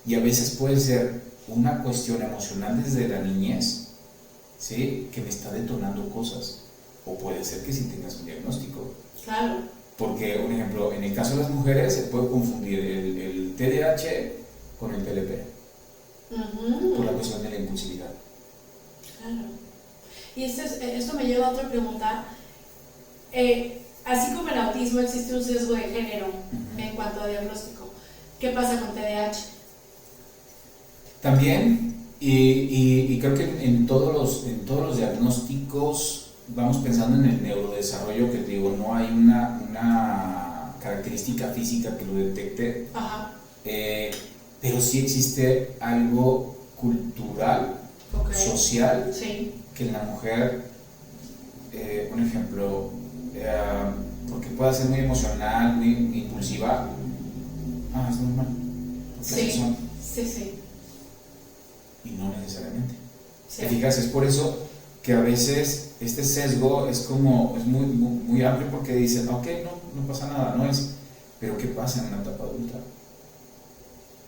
y a veces puede ser una cuestión emocional desde la niñez, ¿sí? Que me está detonando cosas, o puede ser que sí tengas un diagnóstico. Claro. Porque, un ejemplo, en el caso de las mujeres se puede confundir el TDAH con el TLP, por la cuestión de la impulsividad. Claro. Y esto me lleva a otra pregunta. Así como en autismo existe un sesgo de género en cuanto a diagnóstico, ¿qué pasa con TDAH? También, y creo que en todos los diagnósticos vamos pensando en el neurodesarrollo, que te digo, no hay una característica física que lo detecte. Ajá. Pero sí existe algo cultural, social, sí, que en la mujer, un ejemplo, porque puede ser muy emocional, muy impulsiva, es normal. Sí. Y no necesariamente. Sí. ¿Te fijas? Es por eso que a veces este sesgo es muy, muy, muy amplio, porque dicen, ok, no pasa nada, no es, pero ¿qué pasa en una etapa adulta?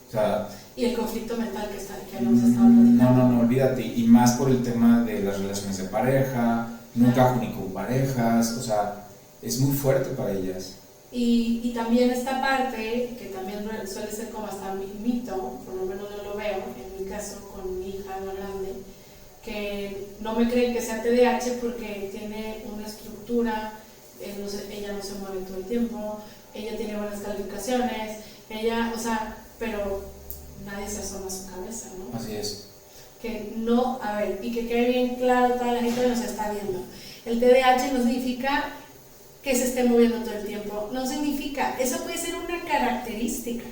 O sea, y el conflicto mental que nos estaba platicando. No, olvídate, y más por el tema de las relaciones de pareja, no encajo ni con parejas, o sea, es muy fuerte para ellas. Y también esta parte, que también suele ser como hasta mito, por lo menos yo lo veo, en mi caso con mi hija, la grande, que no me creen que sea TDAH porque tiene una estructura, ella no se mueve todo el tiempo, ella tiene buenas calificaciones, pero nadie se asoma a su cabeza, ¿no? Así es. Que no, y que quede bien claro toda la gente que nos está viendo. El TDAH no significa que se esté moviendo todo el tiempo, no significa, eso puede ser una característica,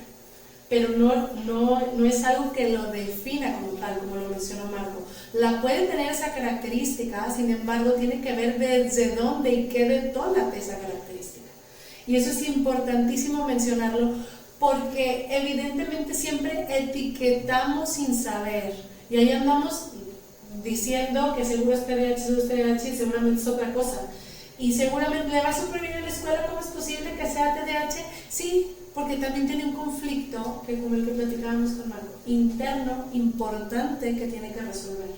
pero no es algo que lo defina como tal, como lo mencionó Marco. La puede tener esa característica, sin embargo, tiene que ver desde dónde y qué detona esa característica. Y eso es importantísimo mencionarlo, porque evidentemente siempre etiquetamos sin saber, y ahí andamos diciendo que seguro es TDAH, y seguramente es otra cosa. Y seguramente le va súper bien en la escuela, ¿cómo es posible que sea TDAH? Sí, porque también tiene un conflicto, que como el que platicábamos con Marco, interno, importante, que tiene que resolver.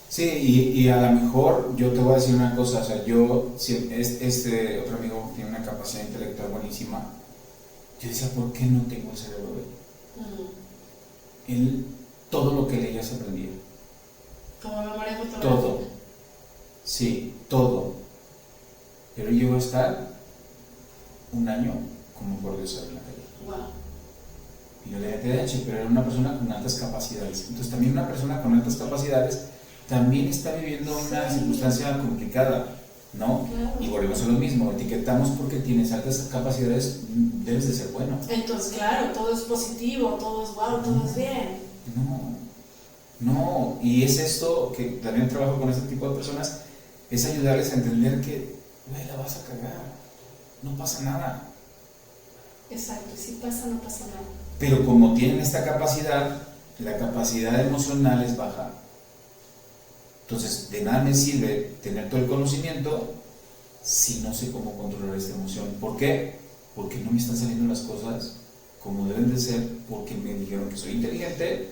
Sí, y a lo mejor yo te voy a decir una cosa, o sea, yo, este otro amigo tiene una capacidad intelectual buenísima, yo decía, ¿por qué no tengo el cerebro de él? Él, todo lo que leía se aprendía. Como memoria fotográfica. Todo. Sí, todo. Pero yo iba a estar un año como por Dios en la calle. Wow. Y yo le TDAH, pero era una persona con altas capacidades. Entonces también una persona con altas capacidades también está viviendo una circunstancia complicada, ¿no? Claro. Y volvemos a lo mismo, etiquetamos porque tienes altas capacidades, debes de ser bueno. Entonces, claro, todo es positivo, todo es wow, todo es bien. No, y es esto que también trabajo con este tipo de personas, es ayudarles a entender que, güey, la vas a cagar, no pasa nada. Exacto, y si pasa, no pasa nada. Pero como tienen esta capacidad, la capacidad emocional es baja. Entonces, de nada me sirve tener todo el conocimiento si no sé cómo controlar esta emoción. ¿Por qué? Porque no me están saliendo las cosas como deben de ser, porque me dijeron que soy inteligente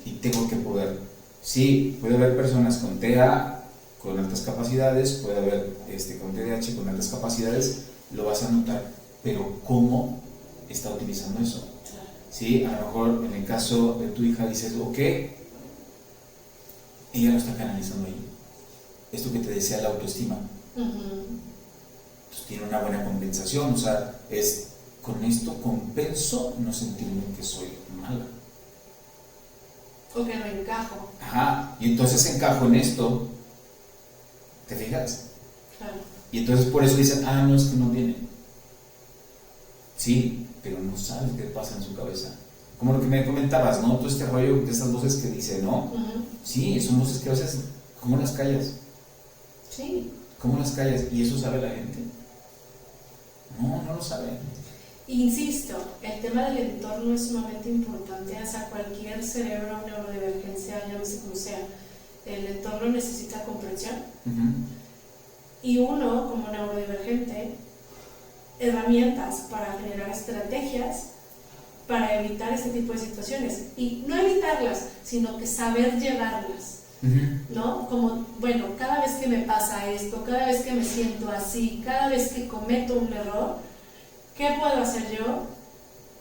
y tengo que poder. Sí, puede haber personas con TEA, con altas capacidades, puede haber con TDAH, con altas capacidades, lo vas a notar, pero ¿cómo está utilizando eso? Sí, a lo mejor en el caso de tu hija dices, ok, ella lo está canalizando ahí. Esto que te decía la autoestima. Pues tiene una buena compensación, o sea, es con esto compenso no sentirme que soy mala. O que no encajo. Ajá, y entonces encajo en esto, ¿te fijas? Claro. Y entonces por eso dicen, no, es que no tiene. Sí, pero no sabes qué pasa en su cabeza. Como lo que me comentabas, ¿no? Todo este rollo de estas voces que dice, ¿no? Sí, son voces que a veces, ¿cómo las callas? Sí. ¿Cómo las callas? ¿Y eso sabe la gente? No lo sabe. Insisto, el tema del entorno es sumamente importante, o sea, cualquier cerebro neurodivergencia, llámese como sea, el entorno necesita comprensión. Y uno, como neurodivergente, herramientas para generar estrategias para evitar este tipo de situaciones. Y no evitarlas, sino que saber llevarlas. ¿No? Como, bueno, cada vez que me pasa esto, cada vez que me siento así, cada vez que cometo un error, ¿qué puedo hacer yo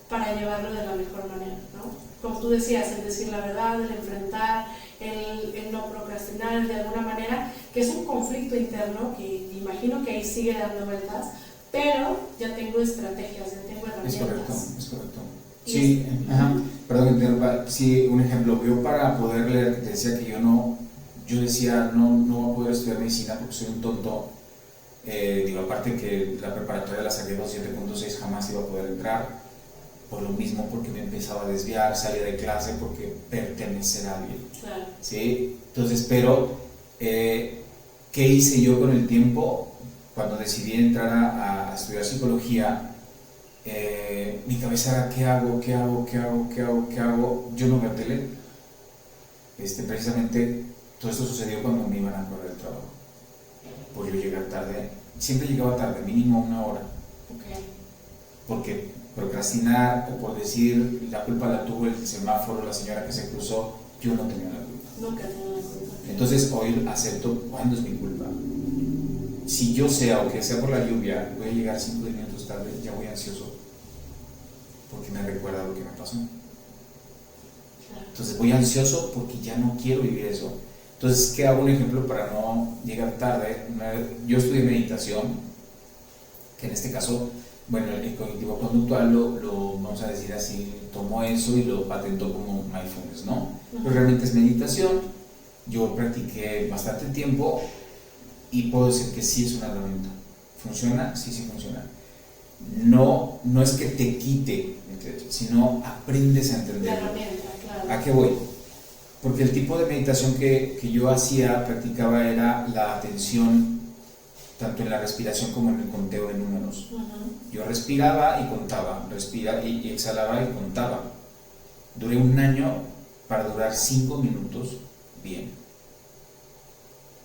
para llevarlo de la mejor manera? ¿No? Como tú decías, el decir la verdad, el enfrentar, el no procrastinar de alguna manera, que es un conflicto interno que imagino que ahí sigue dando vueltas, pero ya tengo estrategias, ya tengo herramientas. Es correcto. Sí, perdón que interrumpa. Sí, un ejemplo, yo para poder leer, te decía que yo decía, no voy a poder estudiar medicina porque soy un tonto. Digo, aparte que la preparatoria la saqué 7.6, jamás iba a poder entrar, por lo mismo, porque me empezaba a desviar, salía de clase porque pertenecer a alguien. Claro. ¿Sí? Entonces, pero, ¿qué hice yo con el tiempo? Cuando decidí entrar a estudiar psicología, mi cabeza era, ¿qué hago? Yo no veo tele. Precisamente, todo esto sucedió cuando me iban a correr el trabajo. Por yo llegar tarde, siempre llegaba tarde, mínimo 1 hora. Okay. Porque procrastinar o por decir la culpa la tuvo el semáforo, la señora que se cruzó, yo no tenía la culpa. Nunca tenía la culpa. Entonces hoy acepto cuándo es mi culpa. Si yo sé, aunque sea por la lluvia, voy a llegar 5 minutos tarde, ya voy ansioso porque me recuerda lo que me pasó. Entonces voy ansioso porque ya no quiero vivir eso. Entonces, ¿qué hago? Un ejemplo para no llegar tarde. Yo estudié meditación, que en este caso, bueno, el cognitivo conductual lo vamos a decir así, tomó eso y lo patentó como mindfulness, ¿no? Pero realmente es meditación. Yo practiqué bastante tiempo y puedo decir que sí es una herramienta. ¿Funciona? Sí funciona. No es que te quite, sino aprendes a entenderlo. La herramienta, claro. ¿A qué voy? Porque el tipo de meditación que yo practicaba era la atención tanto en la respiración como en el conteo de números. Yo respiraba y contaba, respiraba y exhalaba y contaba. Duré 1 año para durar 5 minutos bien.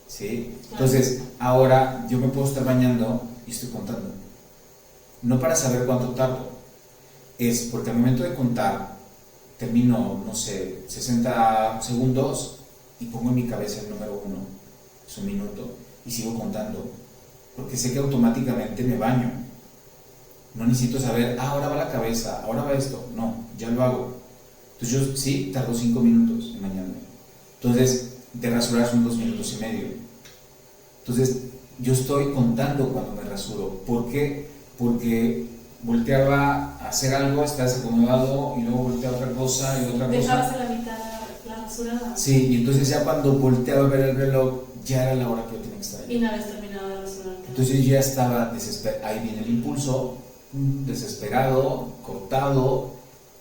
¿Sí? Entonces, ahora yo me puedo estar bañando y estoy contando. No para saber cuánto tardo, es porque al momento de contar, termino, no sé, 60 segundos y pongo en mi cabeza el número 1, es un minuto, y sigo contando, porque sé que automáticamente me baño. No necesito saber, ahora va la cabeza, ahora va esto, no, ya lo hago. Entonces yo sí tardo 5 minutos en bañarme. Entonces, de rasurar son 2 minutos y medio. Entonces, yo estoy contando cuando me rasuro. ¿Por qué? Porque volteaba a hacer algo, está desacomodado, y luego volteaba a otra cosa y otra cosa. Dejabas a la mitad la rasurada. Sí, y entonces ya cuando volteaba a ver el reloj, ya era la hora que yo tenía que estar ahí. Y no habías terminado de rasurarte. Entonces ya estaba desesperado, ahí viene el impulso, desesperado, cortado,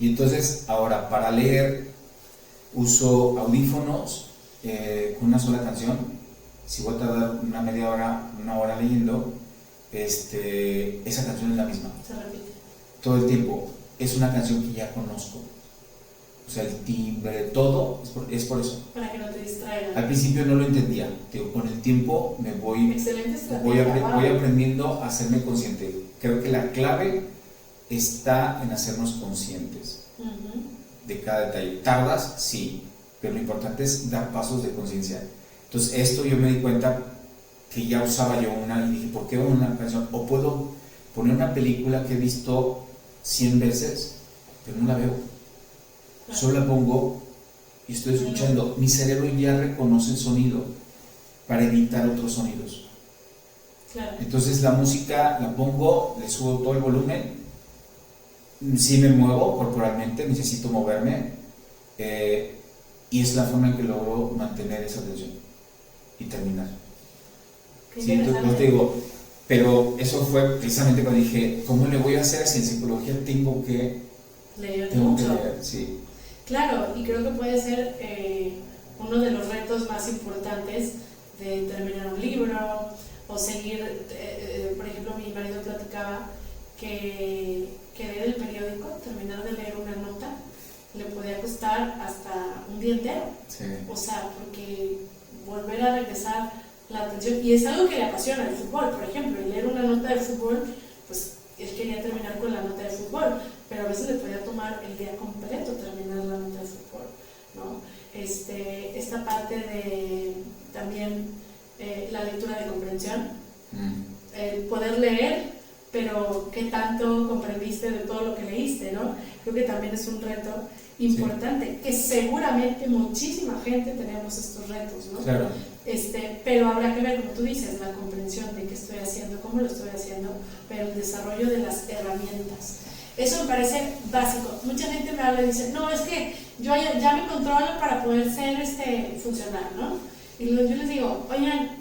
y entonces ahora para leer uso audífonos con una sola canción. Si voy a tardar una media hora, una hora leyendo, esa canción es la misma. Se repite. Todo el tiempo. Es una canción que ya conozco. O sea, el timbre, todo, es por eso. Para que no te distraigan. Al principio no lo entendía. Con el tiempo me voy aprendiendo a hacerme consciente. Creo que la clave está en hacernos conscientes de cada detalle. ¿Tardas? Sí, pero lo importante es dar pasos de conciencia. Entonces esto yo me di cuenta que ya usaba yo una y dije, ¿por qué una canción? O puedo poner una película que he visto 100 veces, pero no la veo. Solo la pongo y estoy escuchando. Mi cerebro ya reconoce el sonido para evitar otros sonidos. Claro. Entonces la música la pongo, le subo todo el volumen, sí me muevo corporalmente, necesito moverme, y es la forma en que logro mantener esa atención y terminar. Sí, entonces te digo, pero eso fue precisamente cuando dije, ¿cómo le voy a hacer si en psicología tengo que leer mucho? Sí. Claro, y creo que puede ser uno de los retos más importantes de terminar un libro o seguir, por ejemplo, mi marido platicaba que leer el periódico, terminar de leer una nota, le podía costar hasta un día entero. Sí. O sea, porque volver a regresar la atención, y es algo que le apasiona el fútbol, por ejemplo, y leer una nota de fútbol, pues él quería terminar con la nota de fútbol, pero a veces le podía tomar el día completo terminar la nota de fútbol, ¿no? Esta parte de también la lectura de comprensión, el poder leer, pero qué tanto comprendiste de todo lo que leíste, ¿no? Creo que también es un reto importante, sí, que seguramente muchísima gente tenemos estos retos, ¿no? Claro. Pero habrá que ver, como tú dices, la comprensión de qué estoy haciendo, cómo lo estoy haciendo, pero el desarrollo de las herramientas. Eso me parece básico. Mucha gente me habla y dice, no, es que yo ya me controlo para poder ser funcional, ¿no? Y yo les digo, oigan,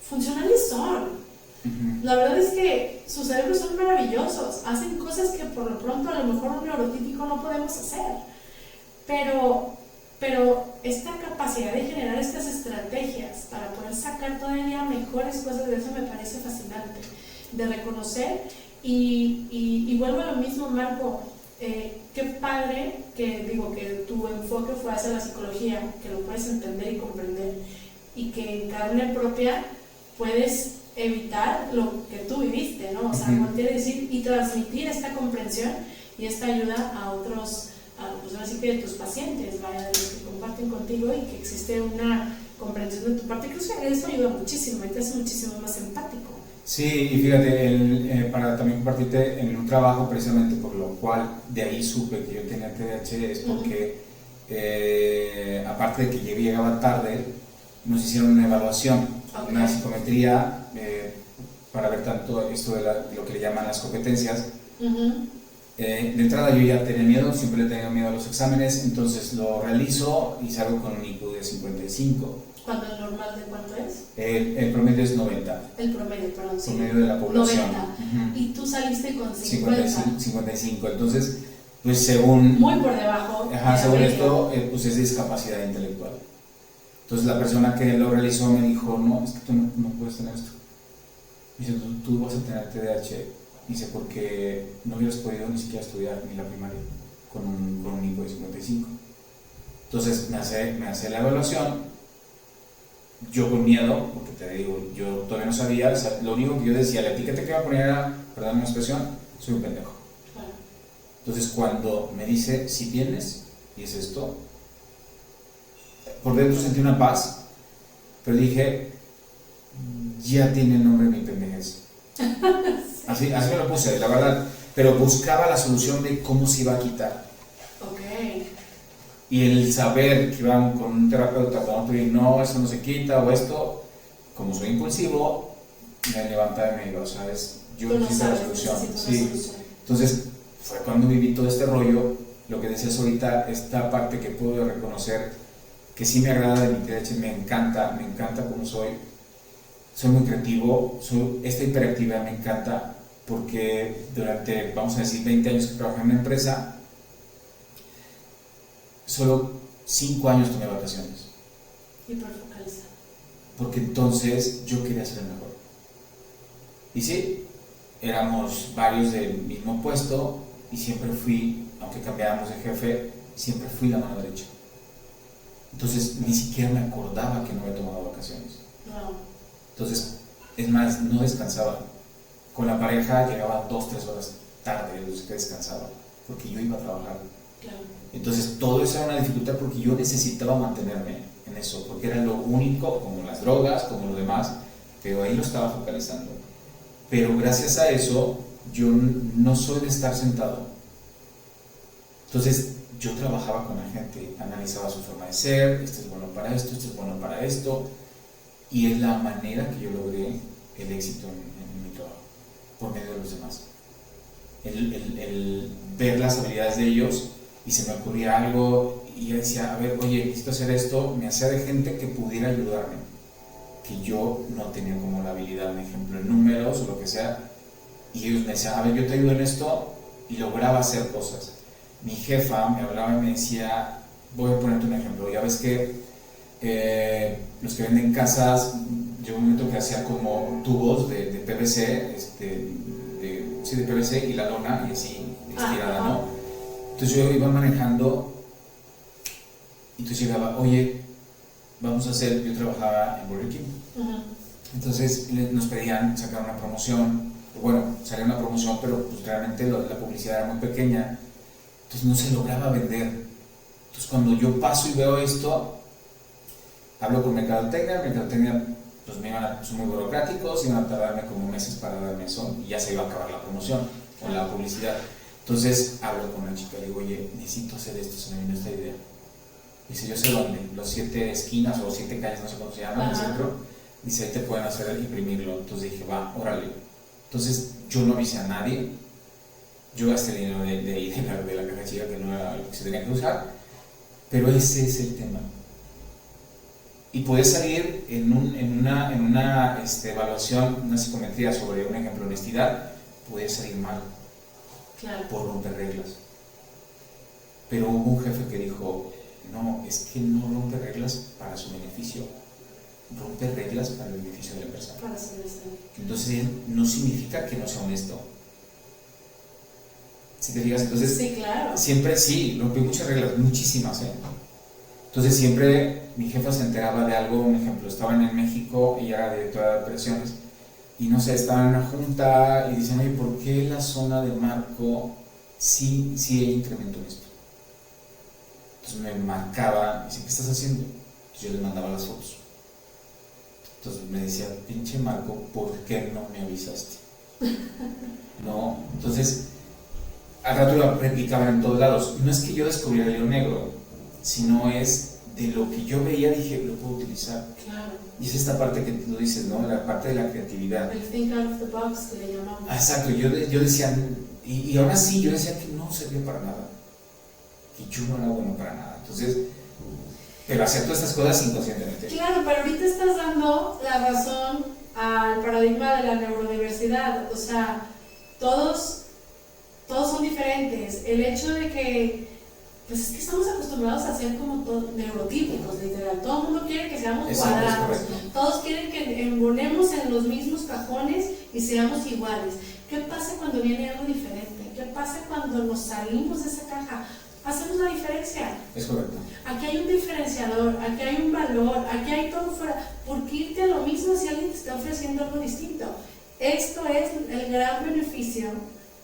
funcionales son. La verdad es que sus cerebros son maravillosos, hacen cosas que por lo pronto a lo mejor un neurotípico no podemos hacer, pero esta capacidad de generar estas estrategias para poder sacar todavía mejores cosas de eso me parece fascinante, de reconocer y vuelvo a lo mismo, Marco, qué padre que tu enfoque fue hacia la psicología, que lo puedes entender y comprender y que en carne propia puedes evitar lo que tú viviste, ¿no? O sea, voltear a decir y transmitir esta comprensión y esta ayuda a otros, pues así que de tus pacientes, vaya, de los que comparten contigo y que existe una comprensión de tu parte. Creo que eso ayuda muchísimo y te hace muchísimo más empático. Sí, y fíjate, para también compartirte en un trabajo precisamente por lo cual de ahí supe que yo tenía TDAH es porque aparte de que yo llegaba tarde, nos hicieron una evaluación, una psicometría para ver tanto esto de lo que le llaman las competencias. De entrada yo ya tenía miedo, siempre le tenía miedo a los exámenes, entonces lo realizo y salgo con un IQ de 55. ¿Cuándo el normal de cuánto es? El promedio es 90. El promedio, perdón, sí. Promedio de la población. 90. Y tú saliste con 50. 55. Entonces, pues según... Muy por debajo. Según esto, pues es discapacidad intelectual. Entonces la persona que lo realizó me dijo, no, es que tú no puedes tener esto. Dice, tú vas a tener TDAH. Dice, porque no hubieras podido ni siquiera estudiar ni la primaria con un IQ de 55. Entonces me hace la evaluación. Yo con miedo, porque te digo, yo todavía no sabía, o sea, lo único que yo decía, la etiqueta que iba a poner era, perdón la expresión, soy un pendejo. Entonces cuando me dice, si tienes, y es esto, por dentro sentí una paz, pero dije, ya tiene nombre mi pendejez. Así me lo puse, la verdad, pero buscaba la solución de cómo se iba a quitar. Okay. Y el saber que iban con un terapeuta, cuando te no, eso no se quita, o esto, como soy impulsivo, me levantaba y me iba, ¿sabes? Yo necesito la solución. Sí. Entonces, fue cuando viví todo este rollo, lo que decías ahorita, esta parte que puedo reconocer, que sí me agrada de mi TDAH, me encanta cómo soy muy creativo, esta hiperactividad me encanta, porque durante, vamos a decir, 20 años que trabajé en una empresa, solo 5 años tomé vacaciones. Hiperfocalizado. Porque entonces yo quería ser el mejor. Y sí, éramos varios del mismo puesto y siempre fui, aunque cambiáramos de jefe, siempre fui la mano derecha. Entonces ni siquiera me acordaba que no había tomado vacaciones. No. Entonces, es más, no descansaba. Con la pareja llegaba 2-3 horas tarde de los que descansaba, porque yo iba a trabajar. Claro. Entonces todo eso era una dificultad porque yo necesitaba mantenerme en eso, porque era lo único, como las drogas, como lo demás, pero ahí lo estaba focalizando. Pero gracias a eso, yo no soy de estar sentado. Entonces yo trabajaba con la gente, analizaba su forma de ser, este es bueno para esto, este es bueno para esto, y es la manera que yo logré el éxito en mi trabajo, por medio de los demás. El ver las habilidades de ellos, y se me ocurría algo y yo decía, a ver, oye, necesito hacer esto, me hacía de gente que pudiera ayudarme, que yo no tenía como la habilidad, un ejemplo, en números o lo que sea, y ellos me decían, a ver, yo te ayudo en esto, y lograba hacer cosas. Mi jefa me hablaba y me decía, voy a ponerte un ejemplo, ya ves que los que venden casas, llegó un momento que hacía como tubos de PVC, de PVC y la lona, y así estirada, ¿no? Entonces yo iba manejando y entonces llegaba, oye, vamos a hacer, yo trabajaba en Burger King. Entonces nos pedían sacar una promoción, bueno, salía una promoción, pero pues realmente la publicidad era muy pequeña, entonces no se lograba vender. Entonces cuando yo paso y veo esto, hablo con mercadotecnia pues son muy burocráticos, iban a tardarme como meses para darme eso y ya se iba a acabar la promoción o la publicidad. Entonces hablo con la chica y digo, oye, necesito hacer esto, se me vino esta idea. Dice, yo sé dónde, los 7 esquinas o 7 calles, no sé cómo se llaman, en el centro. Dice, ahí te pueden hacer imprimirlo. Entonces dije, va, órale. Entonces yo no avisé a nadie, yo gasté el dinero de la caja chica, que no era lo que se tenía que usar, pero ese es el tema. Y puede salir en una evaluación, una psicometría sobre un ejemplo de honestidad, puede salir mal. Claro. Por romper reglas. Pero hubo un jefe que dijo, no, es que no rompe reglas para su beneficio, rompe reglas para el beneficio de la empresa. Para ser honesto. Entonces no significa que no sea honesto. Si te fijas, entonces sí, claro. Siempre sí, rompí muchas reglas, muchísimas, Entonces siempre mi jefa se enteraba de algo, un ejemplo, estaban en México y era directora de operaciones, y no sé, estaban en una junta y dicen, oye, ¿por qué la zona de marco sí hay incremento en esto? Entonces me marcaba, y dice, ¿qué estás haciendo? Entonces yo les mandaba las fotos. Entonces me decía, pinche Marco, ¿por qué no me avisaste? No, entonces al rato lo replicaban en todos lados. No es que yo descubriera el hilo negro, sino es de lo que yo veía, dije, lo puedo utilizar. Claro. Y es esta parte que tú dices, ¿no? La parte de la creatividad. El think out of the box, que le llamamos. Exacto, yo decía, y ahora sí, yo decía que no servía para nada, que yo no era bueno para nada. Entonces, pero hacía todas estas cosas inconscientemente. Claro, pero ahorita estás dando la razón al paradigma de la neurodiversidad. O sea, todos son diferentes. El hecho de que, pues es que estamos acostumbrados a ser como neurotípicos, literal. Todo el mundo quiere que seamos cuadrados. Todos quieren que embonemos en los mismos cajones y seamos iguales. ¿Qué pasa cuando viene algo diferente? ¿Qué pasa cuando nos salimos de esa caja? Hacemos la diferencia. Es correcto. Aquí hay un diferenciador, aquí hay un valor, aquí hay todo fuera. ¿Por qué irte a lo mismo si alguien te está ofreciendo algo distinto? Esto es el gran beneficio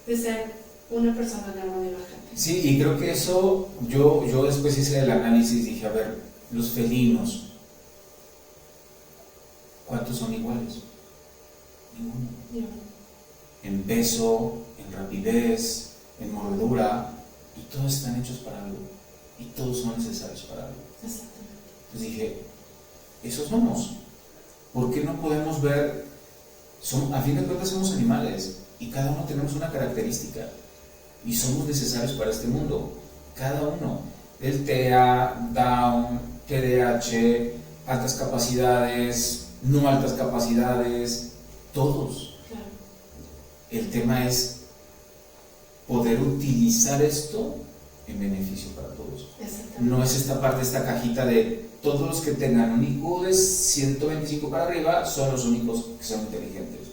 de ser una persona neurodivergente. Sí, y creo que eso, yo después hice el análisis y dije, a ver, los felinos, ¿cuántos son iguales? Ninguno. Yeah. En peso, en rapidez, en mordedura, y todos están hechos para algo, y todos son necesarios para algo. Exactamente. Entonces dije, esos somos. ¿Por qué no podemos ver? A fin de cuentas somos animales, y cada uno tenemos una característica, y somos necesarios para este mundo, cada uno. El TEA, Down, TDAH, altas capacidades, no altas capacidades, todos. Claro. El tema es poder utilizar esto en beneficio para todos. No es esta parte, esta cajita de todos los que tengan un IQ de 125 para arriba son los únicos que son inteligentes.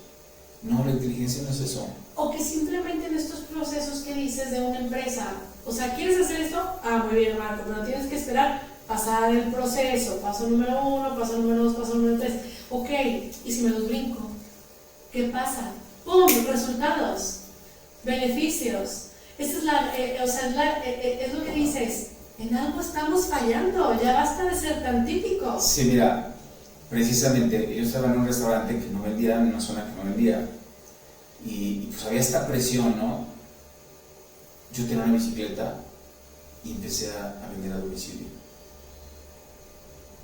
No, la inteligencia no es eso. O que simplemente en estos procesos que dices de una empresa, o sea, ¿quieres hacer esto? Ah, muy bien, Marco, pero tienes que esperar pasar el proceso, paso número 1, paso número 2, paso número 3. Ok, ¿y si me los brinco? ¿Qué pasa? ¡Pum! Resultados, beneficios. Esa es es lo que dices, en algo estamos fallando, ya basta de ser tan típicos. Sí, mira, precisamente yo estaba en un restaurante que no vendía, en una zona que no vendía, y pues había esta presión, ¿no? Yo tenía una bicicleta y empecé a vender a domicilio.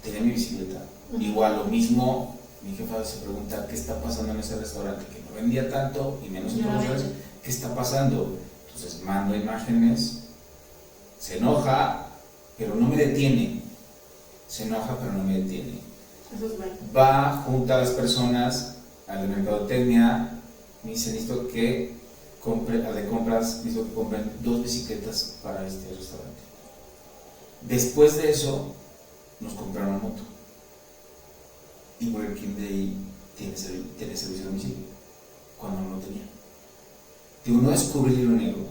Tenía mi bicicleta. Igual lo mismo, mi jefa se pregunta qué está pasando en ese restaurante que no vendía tanto y menos en promociones. ¿Qué está pasando? Entonces mando imágenes, se enoja, pero no me detiene. Se enoja, pero no me detiene. Eso es bueno. Va, junta a las personas, al de mercadotecnia, me dice, necesito que al de compras, necesito que compren 2 bicicletas para este restaurante. Después de eso, nos compraron moto. Y Burger King de ahí tiene servicio a domicilio, cuando no lo tenía. Digo, no descubrí el hilo negro,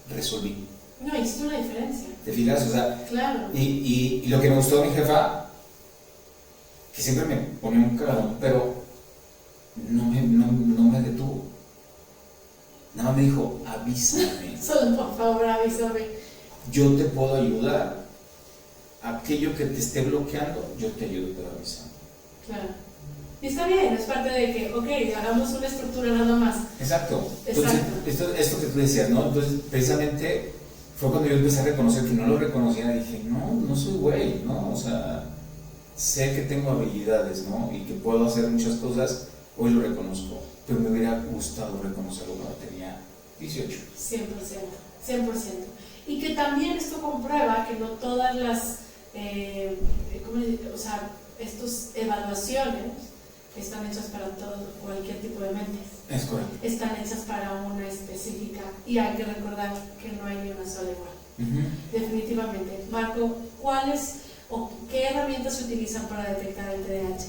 resolví. No, hiciste una diferencia. ¿Te fijas? O sea, claro. Y lo que me gustó de mi jefa, que siempre me ponía un cagadón, pero no me detuvo. Nada más me dijo, avísame. Solo por favor avísame. Yo te puedo ayudar. Aquello que te esté bloqueando, yo te ayudo, pero avísame. Claro. Y está bien, es parte de que, ok, hagamos una estructura nada más. Exacto. Entonces, esto que tú decías, ¿no? Entonces, precisamente fue cuando yo empecé a reconocer que no lo reconocía y dije, no soy güey, ¿no? O sea, sé que tengo habilidades, ¿no? Y que puedo hacer muchas cosas, hoy lo reconozco, pero me hubiera gustado reconocerlo cuando tenía 18. 100%. Y que también esto comprueba que no todas las, estas evaluaciones están hechas para cualquier tipo de mentes. Es correcto. Están hechas para una específica y hay que recordar que no hay ni una sola igual. Definitivamente. Marco, ¿cuáles o qué herramientas se utilizan para detectar el TDAH?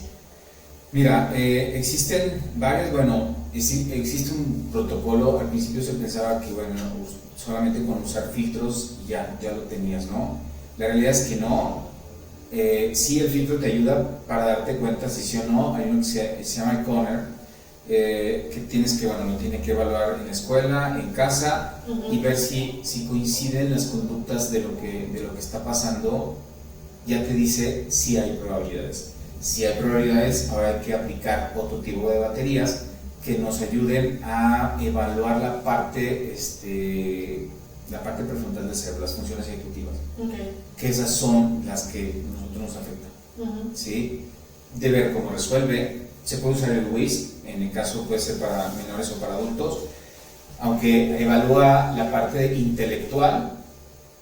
Mira, existen varias, existe un protocolo. Al principio se pensaba que, solamente con usar filtros ya lo tenías, ¿no? La realidad es que no. Sí, el filtro te ayuda para darte cuenta si sí o no. Hay uno que se llama el Conner, que tienes que, lo tiene que evaluar en la escuela, en casa, y ver si coinciden las conductas de lo que está pasando. Ya te dice si hay probabilidades. Si hay probabilidades, ahora hay que aplicar otro tipo de baterías que nos ayuden a evaluar la parte prefrontal del cerebro, las funciones ejecutivas, que esas son las que nosotros nos afectan. ¿Sí? De ver cómo resuelve. Se puede usar el WIS, en el caso puede ser para menores o para adultos, aunque evalúa la parte intelectual,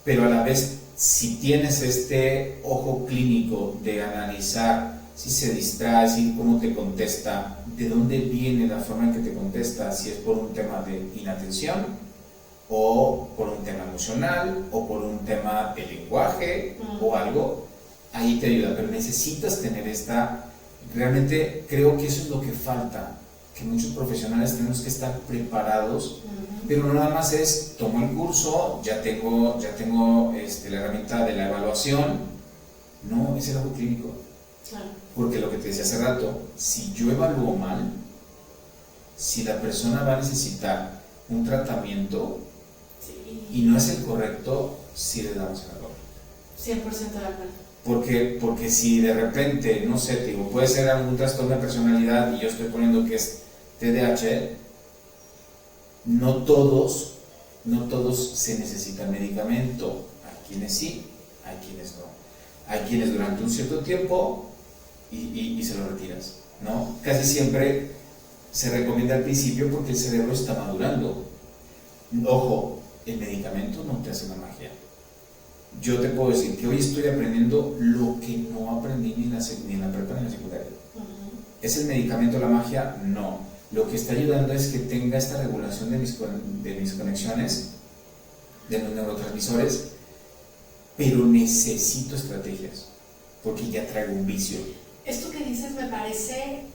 pero a la vez, si tienes este ojo clínico de analizar si se distrae, si cómo te contesta, de dónde viene la forma en que te contesta, si es por un tema de inatención, o por un tema emocional, o por un tema de lenguaje, o algo, ahí te ayuda, pero necesitas tener realmente creo que eso es lo que falta, que muchos profesionales tenemos que estar preparados, pero no nada más es, tomo el curso, ya tengo la herramienta de la evaluación, no, es el ojo clínico. Claro. Porque lo que te decía hace rato, si yo evalúo mal, si la persona va a necesitar un tratamiento Sí. y no es el correcto, sí le damos el error. 100% de acuerdo. Porque si de repente, no sé, digo, puede ser algún trastorno de personalidad y yo estoy poniendo que es TDAH, no todos se necesitan medicamento. Hay quienes sí, hay quienes no. Hay quienes durante un cierto tiempo y se lo retiras, ¿no? Casi siempre se recomienda al principio porque el cerebro está madurando. Ojo, el medicamento no te hace la magia. Yo te puedo decir que hoy estoy aprendiendo lo que no aprendí ni en la prepa ni en la secundaria. ¿Es el medicamento la magia? No. Lo que está ayudando es que tenga esta regulación de mis conexiones, de los neurotransmisores, pero necesito estrategias, porque ya traigo un vicio. Esto que dices me parece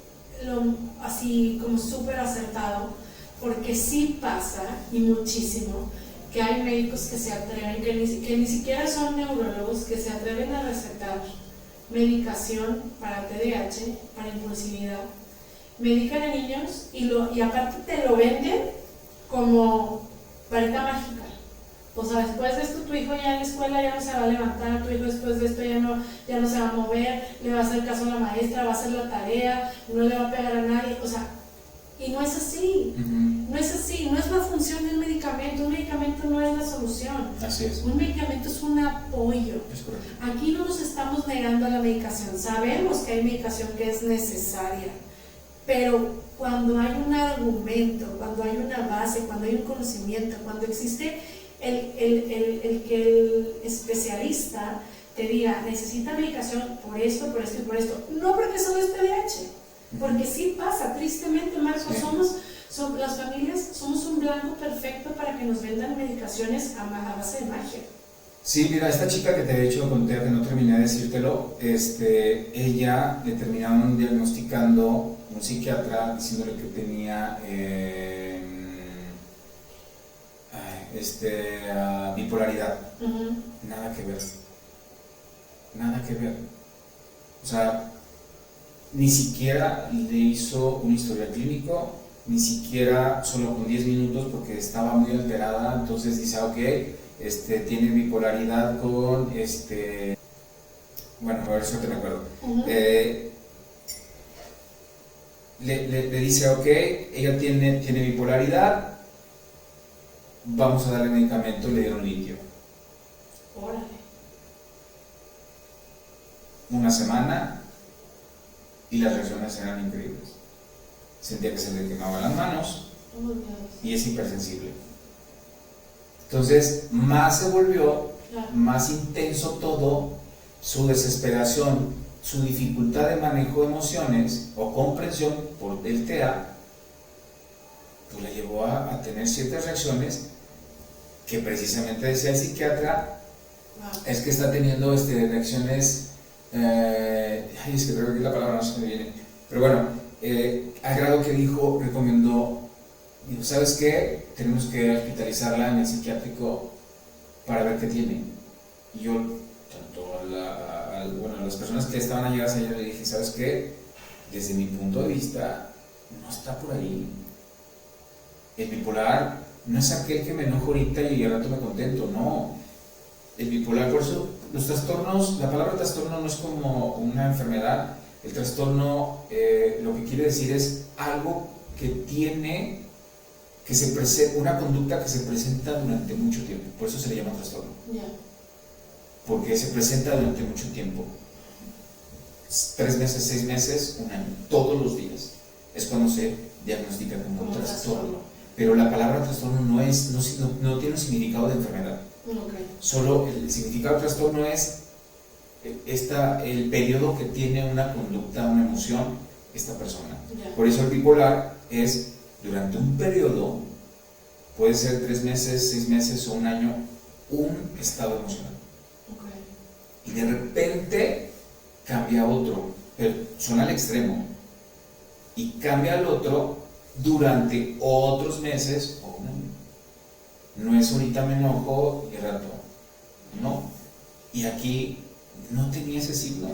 así como súper acertado, porque sí pasa, y muchísimo, que hay médicos que se atreven, que ni siquiera son neurólogos, que se atreven a recetar medicación para TDAH, para impulsividad, medican a niños y aparte te lo venden como varita mágica. O sea, después de esto tu hijo ya en la escuela ya no se va a levantar, tu hijo después de esto ya no se va a mover, le va a hacer caso a la maestra, va a hacer la tarea, no le va a pegar a nadie, o sea, y no es así. No es así, no es la función del medicamento, un medicamento no es la solución. Así es. Un medicamento es un apoyo. Es correcto. Aquí no nos estamos negando a la medicación, sabemos que hay medicación que es necesaria, pero cuando hay un argumento, cuando hay una base, cuando hay un conocimiento, cuando existe el que el especialista te diga, necesita medicación por esto y por esto, no porque solo es TDAH, porque sí pasa, tristemente, Marco, sí. Las familias somos un blanco perfecto para que nos vendan medicaciones a base de magia. Sí, mira, esta chica que te he dicho, conté, que no terminé de decírtelo, ella le terminaron diagnosticando un psiquiatra diciéndole que tenía bipolaridad. Nada que ver. Nada que ver. O sea, ni siquiera le hizo un historial clínico, ni siquiera solo con 10 minutos porque estaba muy alterada, entonces dice, ok, tiene bipolaridad con, bueno, a ver si no te me acuerdo. Le dice, ok, ella tiene bipolaridad, vamos a darle medicamento, le dieron litio. Órale. Una semana y las reacciones eran increíbles. Sentía que se le quemaban las manos y es hipersensible. Entonces, más se volvió, más intenso todo, su desesperación, su dificultad de manejo de emociones o comprensión por el TEA, pues la llevó a tener ciertas reacciones que precisamente decía el psiquiatra, es que está teniendo reacciones, es que creo que la palabra no se me viene, pero bueno, al grado que recomendó, ¿sabes qué? Tenemos que hospitalizarla en el psiquiátrico para ver qué tiene. Y yo, tanto a las personas que estaban allegadas a ella, le dije, ¿sabes qué? Desde mi punto de vista, no está por ahí. El bipolar no es aquel que me enojo ahorita y al rato me contento, no. El bipolar, por eso, los trastornos, la palabra trastorno no es como una enfermedad. El trastorno lo que quiere decir es algo que tiene, una conducta que se presenta durante mucho tiempo, por eso se le llama trastorno. Porque se presenta durante mucho tiempo, 3 meses, 6 meses, un año, todos los días, es cuando se diagnostica como un trastorno. Pero la palabra trastorno no tiene un significado de enfermedad. Solo el significado de trastorno es el periodo que tiene una conducta, una emoción, esta persona. Por eso el bipolar es durante un periodo, puede ser 3 meses, 6 meses o un año, un estado emocional. Y de repente cambia a otro, pero suena al extremo, y cambia al otro durante otros meses o un año. No es ahorita me enojo y al rato, no. Y aquí no tenía ese signo,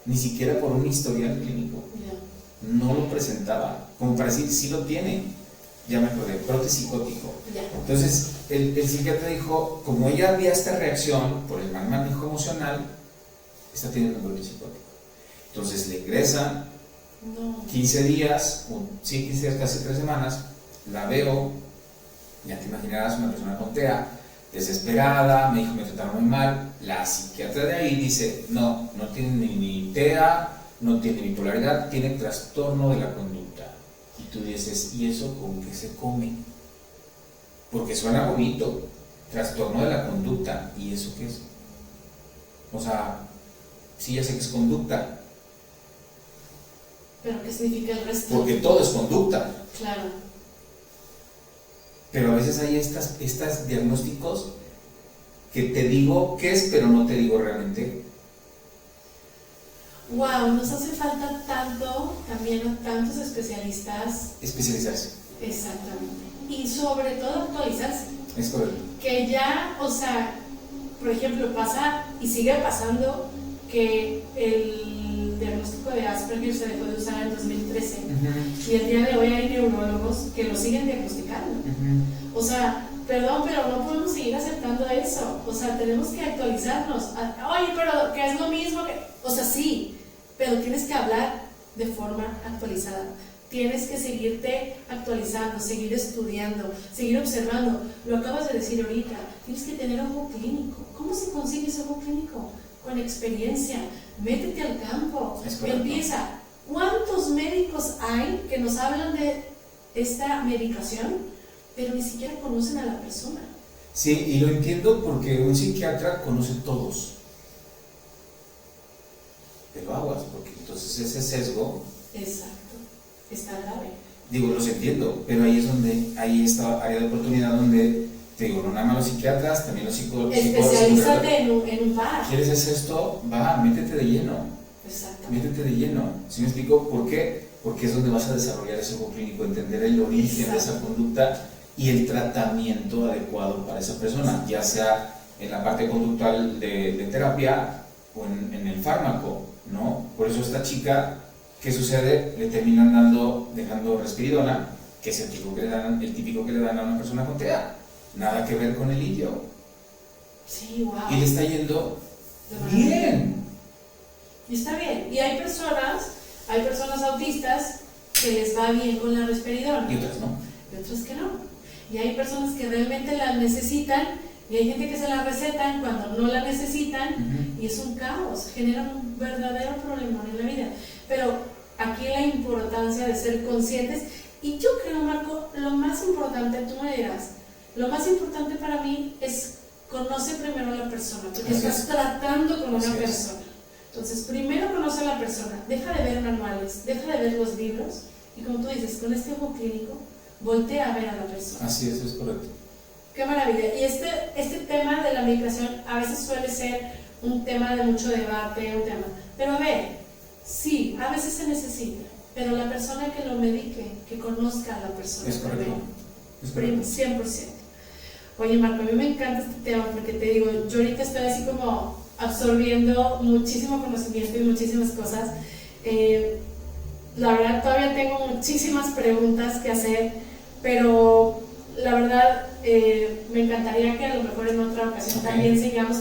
ni siquiera por un historial clínico. No lo presentaba, como para decir, sí lo tiene. ya me acordé, brote psicótico. Ya. Entonces, el psiquiatra dijo, como ella había esta reacción por el mal manejo emocional, está teniendo un brote psicótico. Entonces le ingresan 15 días, sí, 15 días, casi 3 semanas, la veo, ya te imaginarás, una persona con TEA, desesperada, me dijo, me trataron muy mal. La psiquiatra de ahí dice, no tiene ni TEA, no tiene bipolaridad, tiene trastorno de la conducta. Y tú dices, ¿y eso con qué se come? Porque suena bonito, trastorno de la conducta, ¿y eso qué es? O sea, sí, ya sé que es conducta. ¿Pero qué significa el resto? Porque todo es conducta. Claro. Pero a veces hay estos diagnósticos que te digo qué es, pero no te digo realmente. Wow, nos hace falta también a tantos especialistas. Especializarse. Exactamente. Y sobre todo actualizarse. Es correcto. Que ya, o sea, por ejemplo, pasa y sigue pasando que el diagnóstico de Asperger se dejó de usar en 2013 y el día de hoy hay neurólogos que lo siguen diagnosticando. O sea, perdón, pero no podemos seguir aceptando eso. O sea, tenemos que actualizarnos. Oye, pero que es lo mismo que... O sea, sí, pero tienes que hablar de forma actualizada. Tienes que seguirte actualizando, seguir estudiando, seguir observando. Lo acabas de decir ahorita, tienes que tener ojo clínico. ¿Cómo se consigue ese ojo clínico? Con experiencia. Métete al campo. Empieza. ¿Cuántos médicos hay que nos hablan de esta medicación, pero ni siquiera conocen a la persona? Sí, y lo entiendo porque un psiquiatra conoce todos. Pero aguas, porque entonces ese sesgo... Exacto. Está grave. Digo, los entiendo, pero ahí es donde hay esta área de oportunidad donde, te digo, no nada más los psiquiatras, también los psicólogos. Especialízate en un par. ¿Quieres hacer esto? Va, métete de lleno. Exactamente. Métete de lleno. ¿Sí me explico? ¿Por qué? Porque es donde vas a desarrollar ese ojo clínico, entender el origen de esa conducta y el tratamiento adecuado para esa persona, ya sea en la parte conductual de terapia o en el fármaco, ¿no? Por eso esta chica, ¿qué sucede? Le terminan dejando risperidona, que es el típico que le dan a una persona con TEA. Nada que ver con el litio. Sí, wow. Y le está yendo bien. Y está bien. Y hay personas autistas que les va bien con la risperidona. Y otras no. Y otras que no. Y hay personas que realmente la necesitan y hay gente que se la recetan cuando no la necesitan y es un caos, genera un verdadero problema en la vida. Pero aquí la importancia de ser conscientes, y yo creo, Marco, lo más importante, tú me dirás, lo más importante para mí es conocer primero a la persona, porque estás tratando con una persona. Entonces, primero conoce a la persona, deja de ver manuales, deja de ver los libros, y como tú dices, con este ojo clínico, voltea a ver a la persona. Así es correcto. Qué maravilla. Y este tema de la medicación a veces suele ser un tema de mucho debate, pero a ver, sí, a veces se necesita, pero la persona que lo medique, que conozca a la persona. Es correcto. Es correcto. 100%. Oye, Marco, a mí me encanta este tema porque te digo, yo ahorita estoy así como absorbiendo muchísimo conocimiento y muchísimas cosas. La verdad, todavía tengo muchísimas preguntas que hacer, pero la verdad, me encantaría que a lo mejor en otra ocasión también sigamos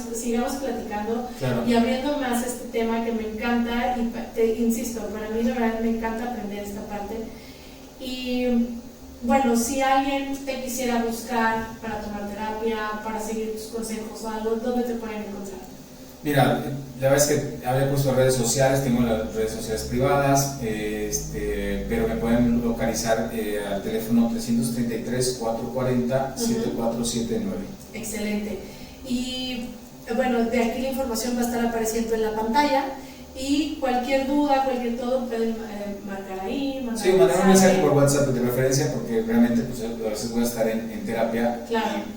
platicando y abriendo más este tema que me encanta y te insisto, para mí la verdad me encanta aprender esta parte. Y bueno, si alguien te quisiera buscar para tomar terapia, para seguir tus consejos o algo, ¿dónde te pueden encontrar? Mira, la verdad es que había puesto redes sociales, tengo las redes sociales privadas, pero me pueden localizar al teléfono 333-440-7479. Excelente. Y bueno, de aquí la información va a estar apareciendo en la pantalla y cualquier duda, cualquier todo, pueden marcar ahí. Sí, mandar un mensaje por WhatsApp de preferencia porque realmente pues, a veces voy a estar en terapia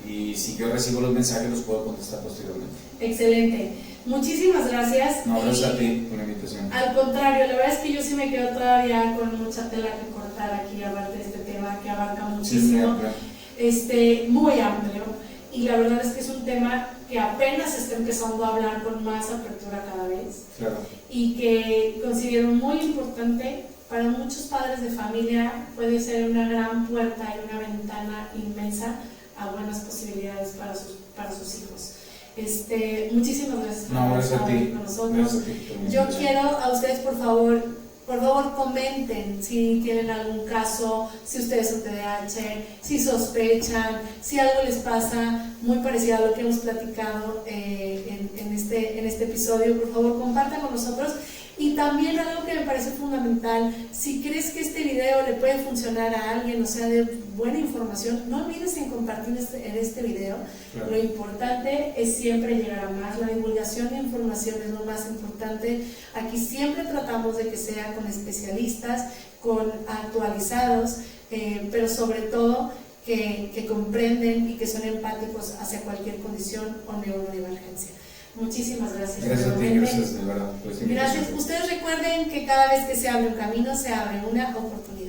y si yo recibo los mensajes los puedo contestar posteriormente. Excelente. Muchísimas gracias. No, gracias a ti por la invitación. Al contrario, la verdad es que yo sí me quedo todavía con mucha tela que cortar aquí, aparte de este tema que abarca muchísimo. Sí, muy amplio. Y la verdad es que es un tema que apenas se está empezando a hablar con más apertura cada vez. Claro. Y que considero muy importante para muchos padres de familia puede ser una gran puerta y una ventana inmensa a buenas posibilidades para sus hijos. Muchísimas gracias por haber estado aquí con nosotros. Yo quiero a ustedes, por favor, comenten si tienen algún caso, si ustedes son TDAH, si sospechan, si algo les pasa muy parecido a lo que hemos platicado en este episodio. Por favor, compartan con nosotros. Y también algo que me parece fundamental, si crees que este video le puede funcionar a alguien, o sea, de buena información, no olvides en compartir este video. Claro. Lo importante es siempre llegar a más. La divulgación de información es lo más importante. Aquí siempre tratamos de que sea con especialistas, con actualizados, pero sobre todo que comprenden y que son empáticos hacia cualquier condición o neurodivergencia. Muchísimas gracias. Gracias a ti, gracias de verdad. Gracias. Ustedes recuerden que cada vez que se abre un camino, se abre una oportunidad.